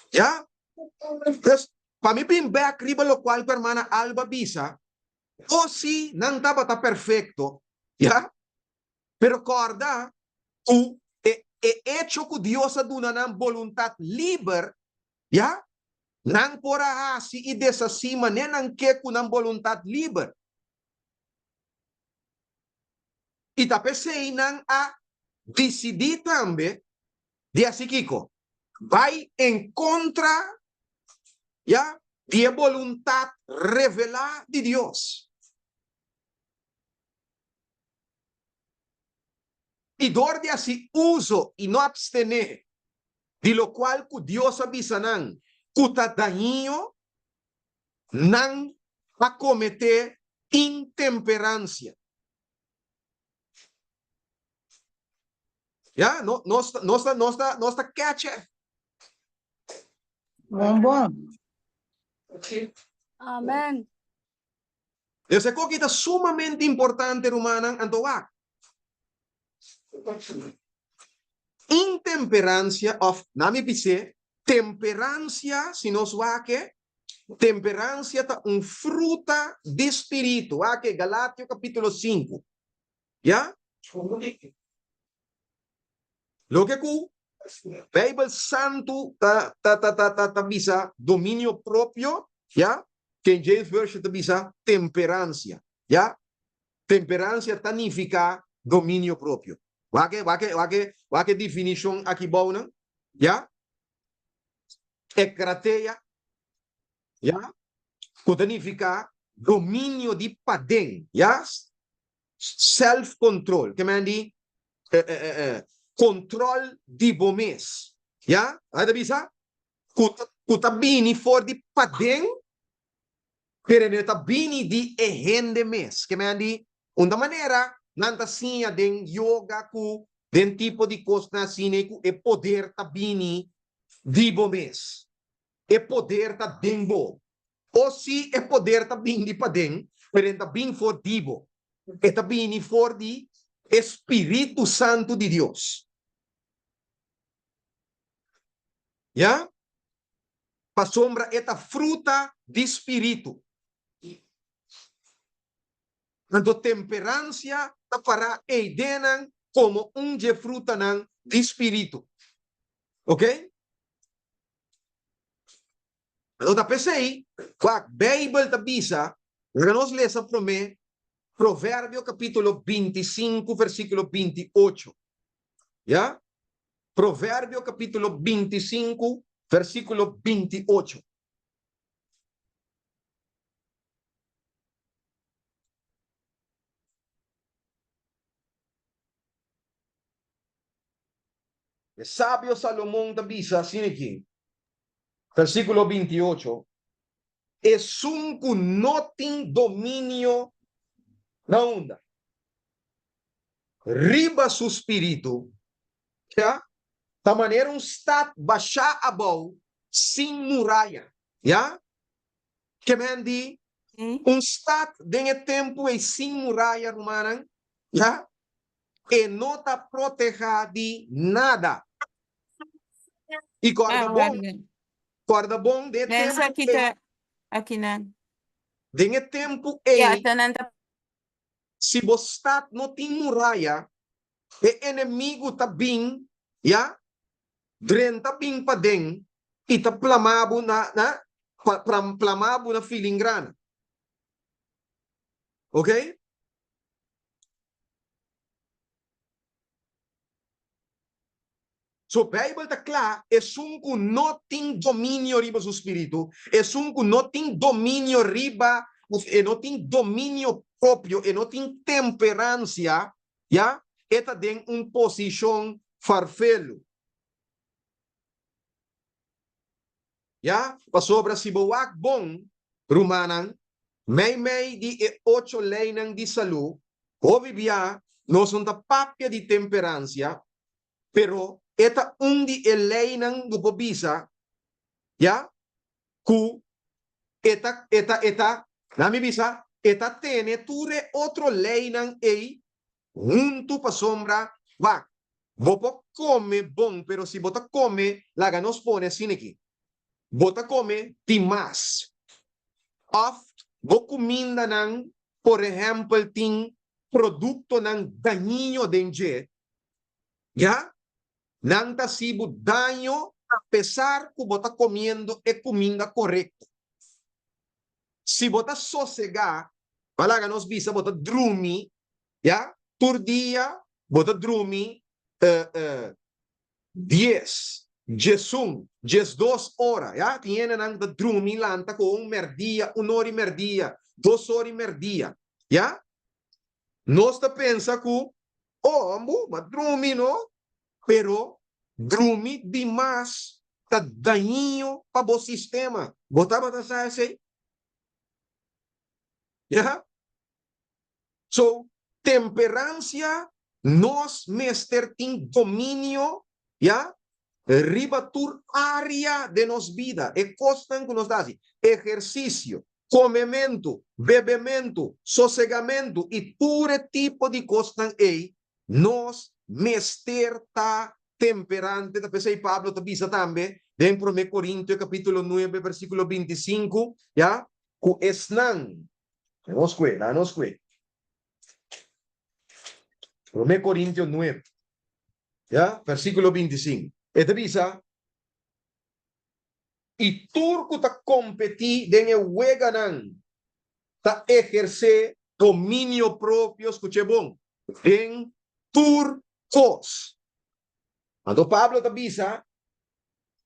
Ya, entonces, para mí, pin back riba lo cual hermana Alba visa, o si nang taba ta perfecto, ya, pero corda, tu hecho que Dios aduna ng voluntad liber, ya, nang pora si i desasima nenang ke kunang voluntad liber. Itapesei nang a decidir tambe de así Kiko, vai en contra, ya, de voluntad revelada de Dios. Y dor de así uso y no abstener, de lo cual que Dios avisa nang, kuta daño, nang a cometer intemperancia. Ya, no está catch. Bom. Amén. Yo sé que es sumamente importante, hermana, Antovac. Intemperancia of, nami pise, temperancia, si nos va que, temperancia ta un fruta de espíritu, que Galatio capítulo 5. ¿Ya? Lo que ku, Bible Santo ta bisa dominio propio, ¿ya? King James Version ta bisa temperancia, ¿ya? Temperancia significa dominio propio. Wake definition aquí bauna, ¿ya? Ekrateia, ¿ya? Que significa dominio de padeng, ¿ya? Self-control, que me di control di bomes, ¿ya? Ada bisa? Kuta bini for di padeng, pero neta bini di ehende mes, que me di una manera nanta sinha den yoga ku den tipo de coisa na sine ku e poder ta bini di bomes, e poder ta dengo, o si e poder ta bini padeng, pero ta bin for dibo, e ta bini for di Espíritu Santo de Dios. ¿Ya? Pa sombra esta fruta de espíritu. Tanto temperancia para eidenan como de fruta de espíritu. ¿Ok? Então, pensei, a Bíblia ta bisa, nós lesa para mim, Provérbio capítulo 25, versículo 28. ¿Ya? Provérbio capítulo 25, versículo 28. El sabio Salomón da bisa, assim aqui. Versículo 28. Es un que no tem domínio na onda. Riba su espírito. Já? Da maneira está baixar a bom sem muralha. Já? Que mendi está de tempo e sem muralha romana. Já? E não está protegida de nada. E corda bom de tempo. Aqui na. De tempo e Ya, tananta. se você não tem muralha, o inimigo está bem, já? Drenta ping pa ding, ita plamabo plamabo na filingrana. Okay? So, Bible ta kla, un ku no ting dominio riba su spiritu, un ku no ting dominio riba, no ting dominio propio, no ting temperancia, ya, eta den un posición farfelo. Ya, pasobra si bawak bong, rumanang, may di 8 leinang di salu, o bibia, no son ta papia di temperancia, pero eta undi lei ng gupobisa, ya, ku eta, nami bisa, eta tene ture otro lei ng junto pa sombra, va, bopo come bon, pero si bota come, laga nos pone siniki. Bota come, timas. Oft, bokuminda ng, por ejemplo, ting produkto ng dañino denje, ya, nang tasibo daño a pesar que bota comiendo e comida correcta. Si bota sossegar, palaga nos bisa bota drumi, ya, por dia bota drumi 10, 2 horas, ya, tiene nang da drumi lanta con merdia, 1 hora y merdia, 2 horas y merdia, ya. Nós ta pensa que, ambo, mas drumi, no? Pero drumi demais tá daninho para o sistema. Botava tá assim. Yeah? So, temperancia nos mester tem domínio, yeah? Ribatur área de nos vida. E costan que nos dá assim. Exercício, comimento, bebimento, sossegamento e todo tipo de costan aí nos mester tá temperante, da pesay Pablo tabisa tambe, den 1 Corintios capítulo 9 versículo 25, ya, ku esnan, nos kwe, 1 Corintios 9, ya, versículo 25, e tabisa, y turco ta competi den e weganan, ta ejerce dominio propio, escuche bon, en turcos. Ando Pablo tabisa,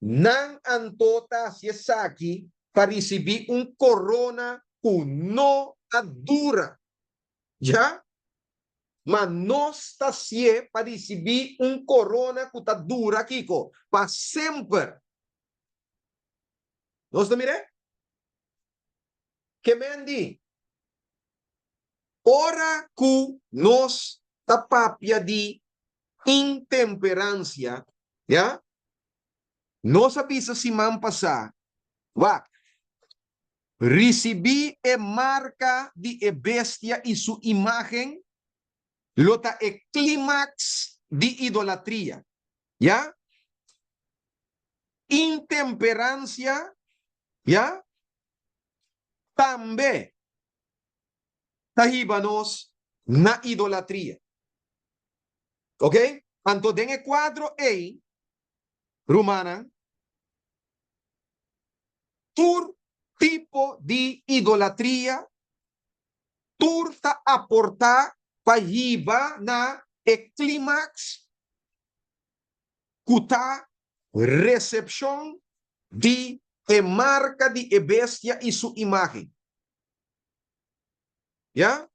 nang antota si saki para receber corona no dura. Ya? Mas nós está sie para receber corona que tá dura, Kiko, para sempre. Nós tá mire? Que mendi? Ora que nós tá papia de intemperância, ya? Nós avisa si man pasa, va, recibí marca de bestia y su imagen, lota clímax de idolatría, ¿ya? Intemperancia, ¿ya? También tahibanos na idolatría. ¿Ok? Anto den el cuadro A, Romana, tur tipo de idolatría, turta aportar para na clímax, cuta recepción de marca de bestia y su imagen. ¿Ya?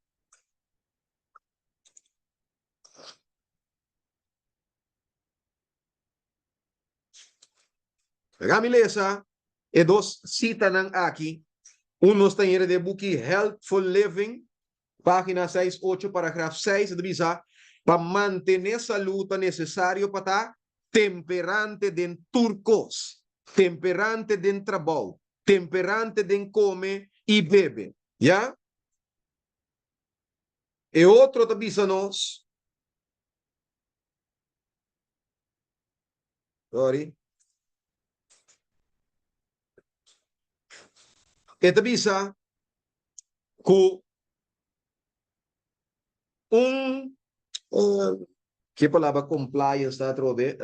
Gamilesa, e dos cita ng aqui. Uno está en de buki Healthful Living, página 6-8, paragrafo 6, divisa, para mantener salud necesario para temperante den turcos, temperante den trabajo, temperante den come y bebe. ¿Ya? E otro divisa nos. Sorry. Esta visa com que palavra compliance está trove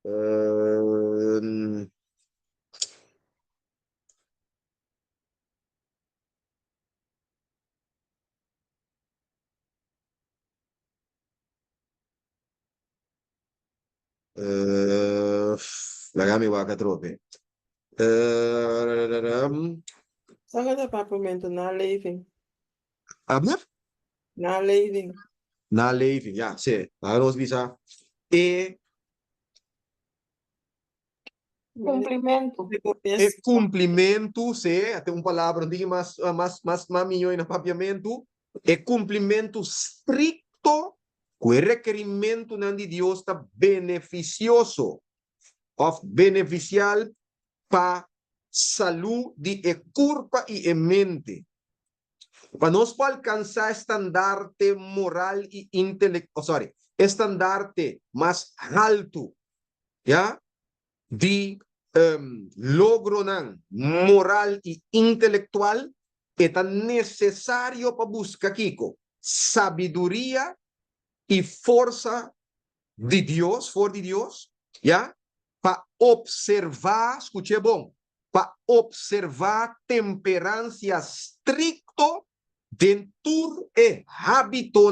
Um, Lagami waka trope. Saka de papamento naleving. Abner? Naleving. Naleving, ja, zie. Daarom bisa. E Cumprimento. e cumprimento, zie. Até palavra não mais milhões na papiamento. E cumprimento stricto com o requerimento de Deus está beneficioso of beneficial para saúde e corpo e mente. Para nós alcançar estandarte moral e intelectual, estandarte mais alto, ya, de logro ng moral e intelectual, é necessário para buscar Kiko sabedoria e força de Deus, ya, para observar, escute bom, para observar temperança estricto dentro e hábito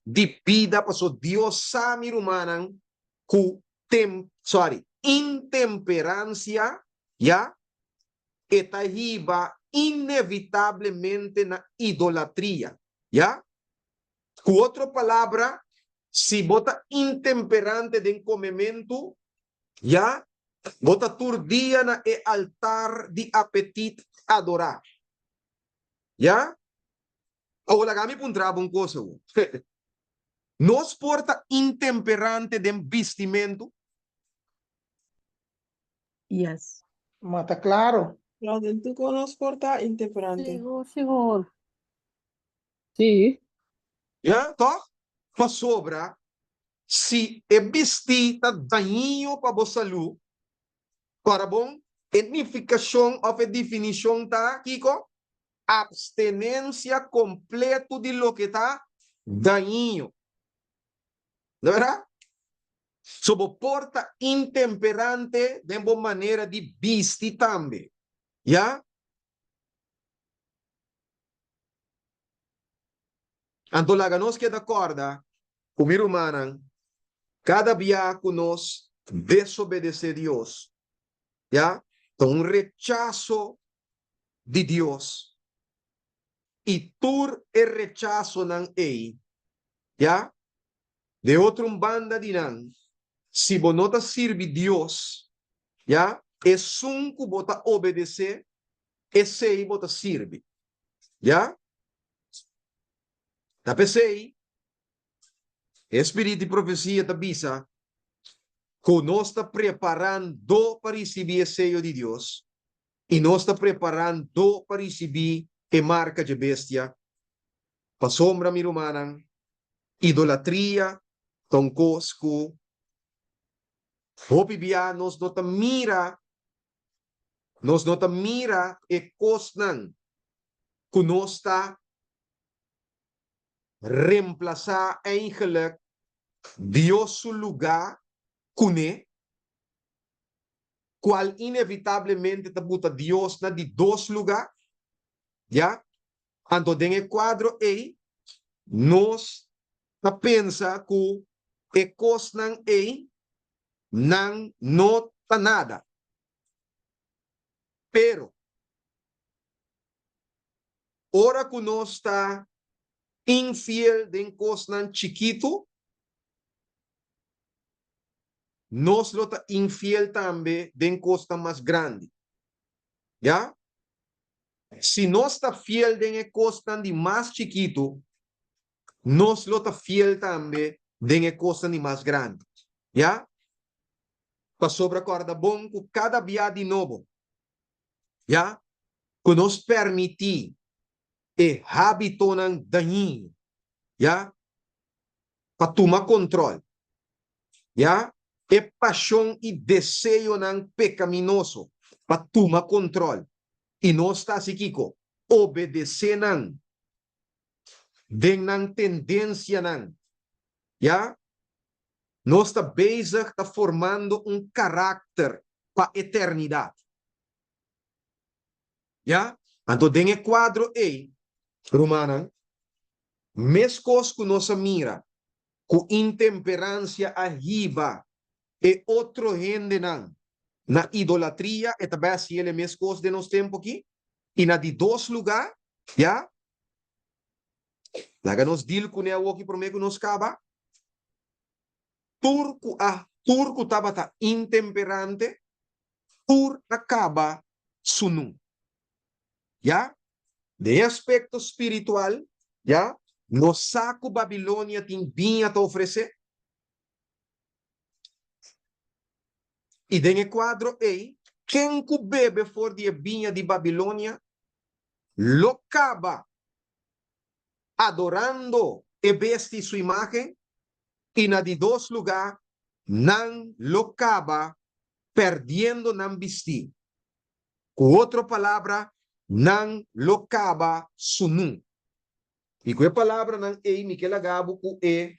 de vida para so Deus sami rumanan ku intemperança, ya, etahiba inevitavelmente na idolatria, ya. Com outra palavra, se bota intemperante de comimento, ya, bota turdia na e altar de apetite adorar. Ya? Agora kami puntraba un cosa. Nos porta intemperante de vestimento. Yes. Mata claro. Claudio, ¿tú conoces porta intemperante? Siguro. Sí. Ya, toch? Pa sobra, se é vestida daninho para a saúde, para bom, edificação of a definição tá, Kiko? Abstinência completo de lo que está daninho. Não é verdade? Sob porta intemperante de uma maneira de vestir também. Já? Então, lá nós que acorda, como humano, cada dia que nós desobedecer a Deus, já? Então, um rechaço de Deus. E tur e rechaço não é, já? De outra banda de não, se você não serve Deus, já? É sunco bota obedecer, e sei bota serve, já? Da pensei, Espírito de profecia da bisa, que nós está preparando para receber o sello de Deus, e nós está preparando para receber a marca de bestia, para sombra mirumana, idolatria, toncosco, hopibia, nós não mira e cosnan, que nós está reemplazar eigenlijk Dios su lugar cune, cual inevitablemente te buta Dios na de dos lugar, ya? Anto den el cuadro nos ta pensa que e cosnan nan no ta nada. Pero, ora que nos está infiel de cosnan chiquito, nos lo está infiel también de costa más grande. ¿Ya? Si no está fiel de costa de más chiquito, nos lo está fiel también de costa de más grande. ¿Ya? Para sobre corda bom que cada día de nuevo. ¿Ya? Que nos permite e hábito dañino. ¿Ya? Para tomar control. ¿Ya? E paixão e desejo não pecaminoso para tomar controle. E nós está assim, Kiko, obedecer não. Den não tendência não. Já? No está bezig, está formando un carácter para eternidad. ¿Ya? Entonces, en el cuadro A, Romana, mescos que nos mira, con intemperancia arriba, e otro gente na idolatria, e também assim ele mescos de nos tempo aqui, e na de dos lugar, ¿ya? Laga nos deal com o aqui por meio que nos caba, turco taba ta intemperante, tur acaba sunum. ¿Ya? De aspecto espiritual, ¿ya? No saco Babilônia tem vinha te oferecer. E den quadro aí, quem que bebe for de vinha de Babilônia, lo acaba adorando e veste sua imagem, e na de dos lugar, não lo acaba perdendo não vestir. Com outra palavra, não lo acaba sunum. E com a palavra não é Miquel Agabo, com e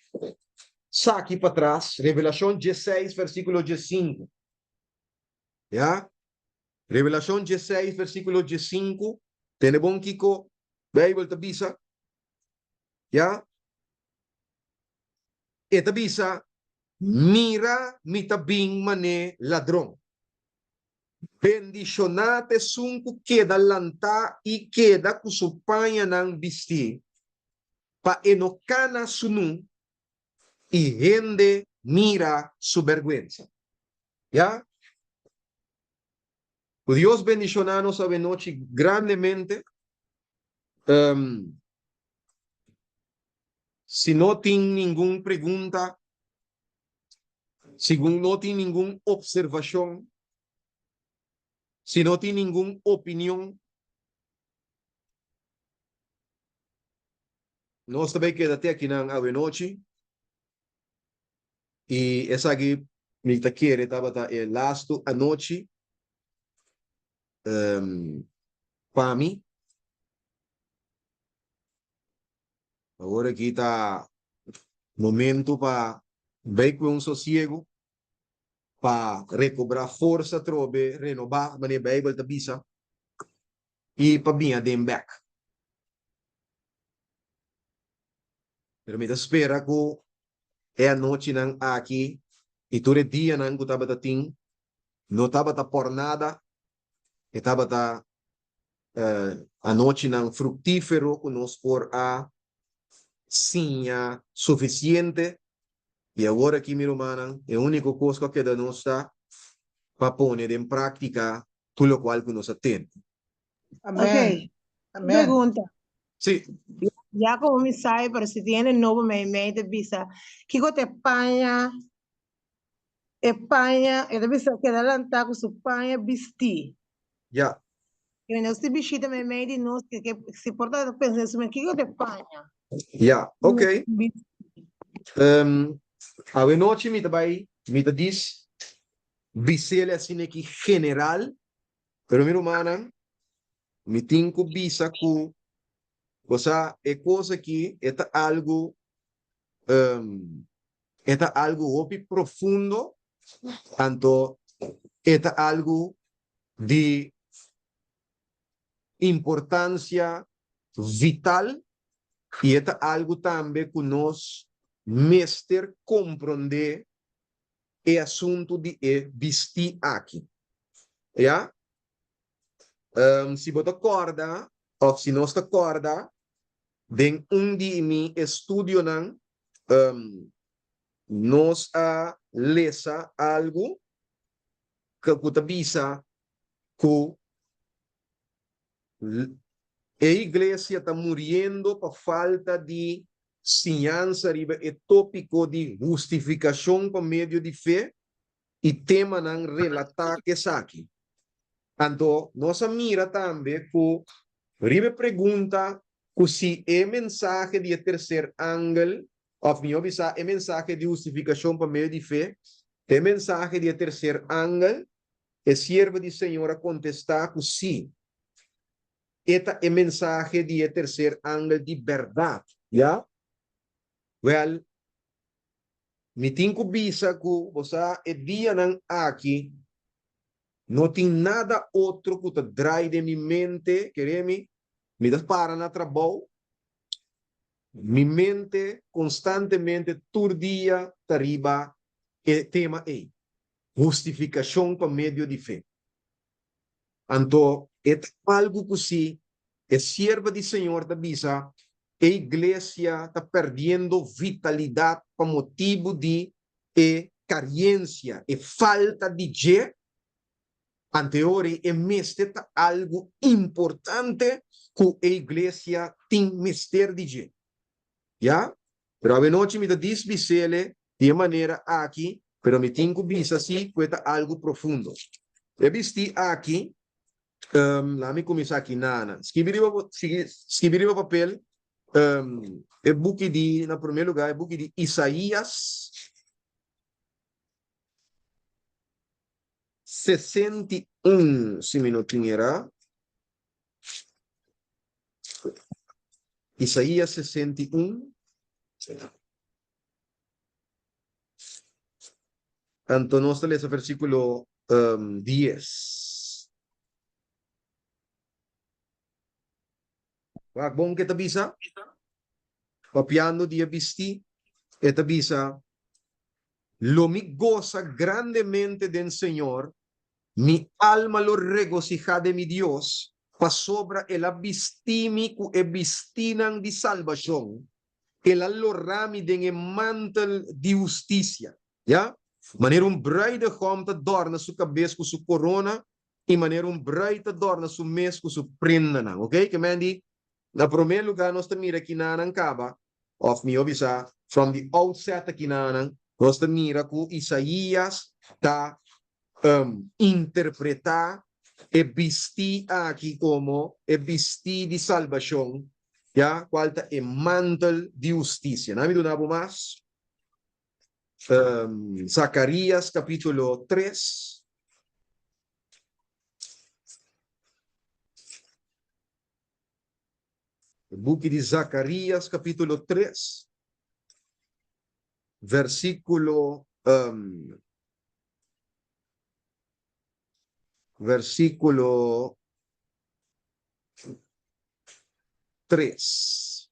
saque para trás, Revelação 16, versículo 15. ¿Ya? Revelación 16, versículo 15. Tiene bom Kiko, Bible tabisa. ¿Ya? E tabisa, mira mi tabing mane ladrón. Bendicionate sunku queda lanta y queda kusupaña nang bisti. Pa enocana sunu y gente mira su vergüenza. ¿Ya? Dios bendicionanos a noche grandemente. Si no tienen ninguna pregunta, si no tienen ninguna observación, si no tienen ninguna opinión, nos también quédate aquí en la noche. Y esa aquí, me te quiere, estaba el lasto anoche. Para mí. Ahora aquí está momento para ver con un sosiego, para recobrar fuerza, trobe, renovar, manera Bible te bisa, y para bien de back. Pero me espera que é a noite nang aqui, e todo dia nang estava tating, não estava por nada, estava a noite nang fructífero, que nos por a sinha suficiente, e agora aqui, meu irmão, é a única coisa que nós está para pôr em prática tudo o qual que nos atende. Amén. Ok, Amén. pregunta. Sí. Ya como me sabe, pero si tiene nuevo movimiento de visa, ¿qué de España? España, es de visa que adelantar con su España vestir. Ya. Y no estoy visita me medio no que se porta de pensar eso me quiero de España. Ya, ok. A noite me diz, visele assim aqui general, pero meu irmão, me tenho que visa que cosa é coisa que é algo profundo, tanto é algo de importância vital e é algo também que nós mestre compreender o assunto de vestir aqui. Já? Se você acorda, ou se nós acorda, den de mi estudio nan, nos a lesa algo que kutabisa que a iglesia está muriendo por falta de enseñanza e tópico de justificación por medio de fe e tema nan relatar que aqui. Então, nós mira também que ribe pergunta que se é mensagem de terceiro ângulo, ou melhor, é mensagem de justificação por meio de fé, é mensagem de terceiro ângulo, é servo de Senhor a contestar que sim. Esta é mensagem de terceiro ângulo de verdade, já? Well, Miting ko bisa ko, sa dia ng aki, no tem nada outro que te drai de mi mente, queremi, me das para na trabalho, mi mente constantemente, todo dia, tariba, e tema é justificação por meio de fé. Então, é algo que se é serva de Senhor da bisa, a igreja está perdendo vitalidade por motivo de carência e falta de je. Anteori é mestre algo importante que a igreja tem mestre de je. Já? Pero a noite me diz bisele de maneira aqui, pero me tenho bisa assim, que é algo profundo. Eu visti aqui, lá me começar aqui nana. Escreveria papel. É book de, na primeiro lugar, é book de Isaías 61, se me não tinha. Isaías 61. Então, nós temos o versículo 10. Bom que tabisa? Papiano dia bisti, e tabisa, lo me goza grandemente del Señor, mi alma lo regocija de mi Dios, pa sobra el abistimi ku e bistinang di salvación, el allorami den e mantel di justicia. Ja? Maneer bruide komt te dorna su cabeça com su corona, e maneer bruide te dorna su mes com su prenda. Ok? Que mendi, na primeiro lugar, nós temos aqui na Caba, of me obisa, from the outset aqui na nós temos que Isaías está interpretar e vestir aqui como e vestir de salvação, já, qual é o mantel de justiça. Não me dá mais? Zacarias capítulo 3. O book de Zacarias capítulo 3. Versículo 3.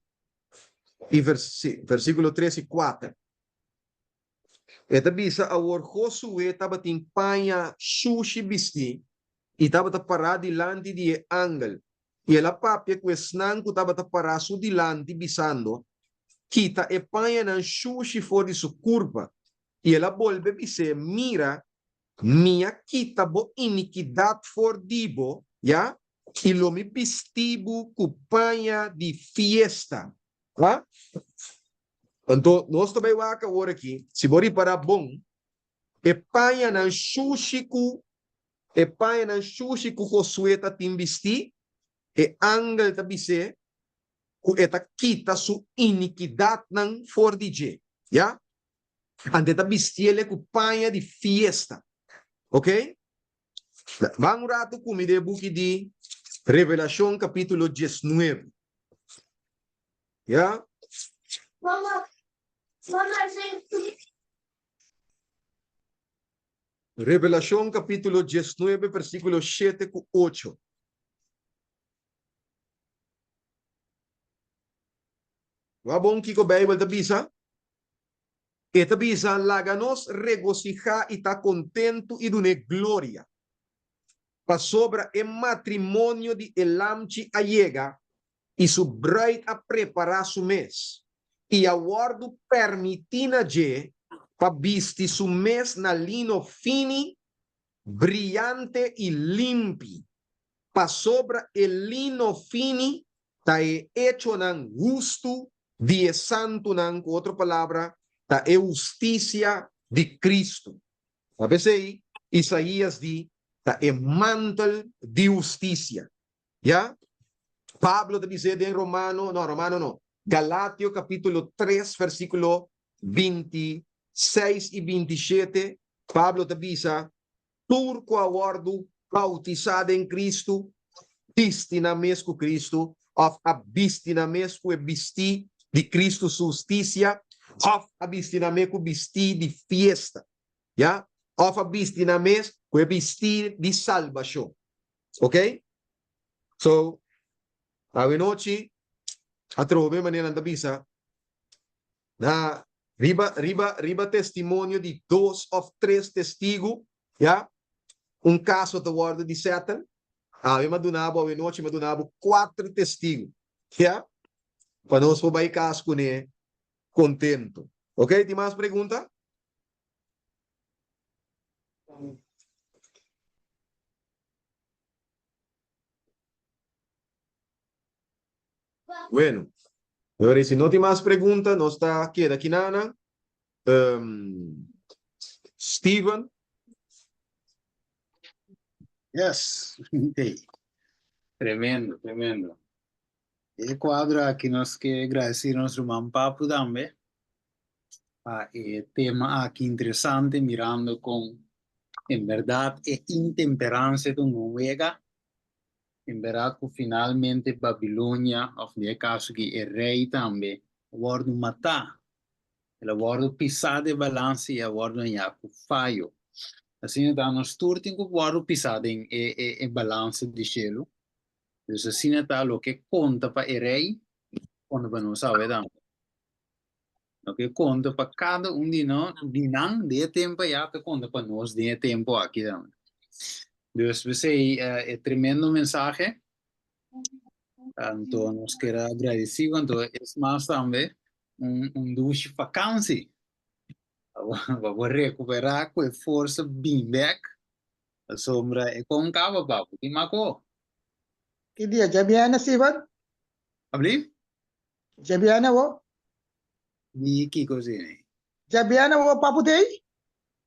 E versículo 3 e 4. Eta bisa awor Josué estava em panha sushi bisti e estava parado diante de angel. E ela papia que esnan que estava parado diante bisando, kita e panha nan sushi fora de sua curva. E ela volve bise mira minha kita bo iniquidade for dibo, ya? E lo mi bistibo ku panha de fiesta. Tá? Então, nós também vamos agora aqui, se bori para bom, e panha nan sushi ku Josué ta timbisti, e angel ta bise, ku eta kita su iniquidade nan for DJ, ya? Ante ta bistiele ku panha de fiesta, ok? Vamos rato kumi de buki di Revelação capítulo 19, ya? Mama, Revelação capítulo 19, versículo 7 e 8. Wabong kiko Bible tabisa? E tabisa laganos regocija e tá contento e dune glória. Pa sobra e matrimônio de Elamchi allega e su bride a preparar su mês. E aguardo permitina je pa visti su mês na lino fini, brillante e limpi. Pa sobra el lino fini ta e hecho nan gusto de santo nan, com outra palavra, ta e justicia de Cristo. A veces Isaías di ta e mantel de justicia. Ya? Pablo te dice en Romano no. Galatio capítulo 3, versículo 26 y 27, Pablo te dice, turco aguardo, bautizado en Cristo, destinamento com Cristo, of abistinamento com visti de Cristo justicia, Of a bisti na me ku bisti di fiesta. Ya? Of a bisti na mes ku bisti di salvación. Okay? So, awe noche, atrove manera da bisa, na riba testimonio di 2 of 3 testigos, ya? Un caso de guarda di Satan, awe noche madunabo 4 testigos, ya? Para nós vai caso com ele contento. Ok? Tem mais pergunta? Bueno, agora se não tem mais pergunta, nós está aqui daqui nana. Steven. Yes. Okay. Tremendo, tremendo. El cuadro aquí nos que agradecer a nuestro hermano Papu también. Tema aquí interesante, mirando con, en verdad, intemperancia de un llega. En verdad, que finalmente Babilonia, o en el caso que el rey también, wordt matado. El wordt pisado de balance y el wordt ya fallo. Assim, então, nós todos temos que pisar em balança de cielo. Então, assim, então, o que conta para o rei, conta para nós, sabe, então. O que conta para cada de nós, de tempo, já que conta para nós, de tempo aqui, então. Então, você é tremendo mensagem. Então, nós queremos agradecer, então, é mais também, duche vacância. Vamos recuperar com força bem back. A sombra é com cava, papo. E Marco? Que dia? Jabiana, Steven? Abli? Jabiana, wo? Ni que cozinha? Jabiana, wo, papo dei?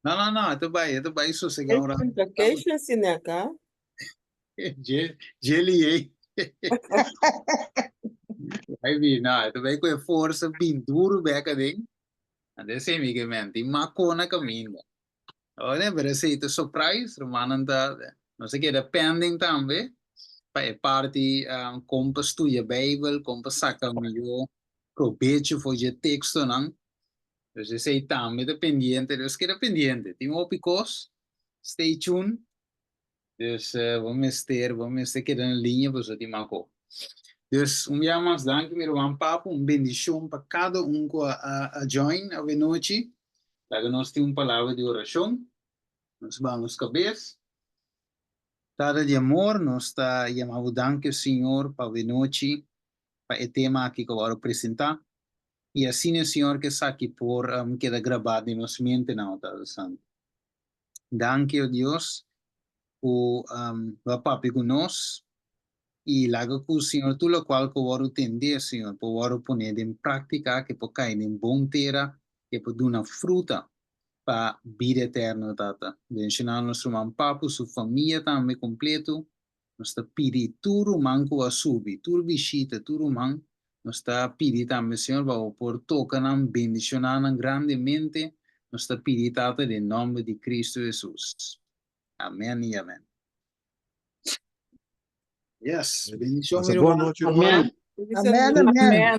Não. Ito ba sossegar ora. Vacation sinaka. Jelly, Aí vi, não. Ito ba com força bem duro back ding. Ande semigamente. Marco na caminho. Olha, parece ito surprise, romananda. Não sei que depending também. Para parte compra estuda Bíblia, compra saca melhor, proveito for de texto não. Então sei também dependente, Deus que dependente. Tem opicos, stay tuned. Dus vamos ter que dar linha para o Timaco. Dus dia mais danke meu papo, bendição para cada que a join a noite. Lá nós temos palavra de oração. Nós vamos cabeça. Dada de amor, nós está chamando danke Senhor para a noite, para o tema que eu vou apresentar. E assim, Senhor, que está aqui por queda gravado em nossa mente, não, tá santo. Danke, oh Deus, por papi conosco. E logo que o Senhor, tudo o qual que eu vou entender, Senhor, para pôr em prática, que para cair em bom terra, que para dar uma fruta para vida eterna, tata. Bendicionar nosso irmão Papo, sua família também completo. Nós está pedindo tudo manco a subir, tudo visita, tudo man. Nós está pedindo também, Senhor, para por tocar nam, bendicionar nam grandemente. Nós está pedindo, tata, em nome de Cristo Jesus. Amém e amém. Yes, bendição, meu Boa irmão. noite, Amém. Amém.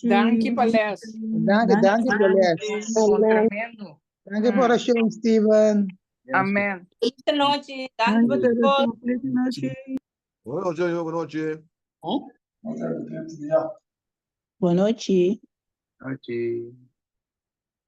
Danke, palestra. Danke, palestra. Tremendo. Danke por a show, Steven. Amém. Boa noite. Danke por tudo. Boa noite. Boa noite. Ok.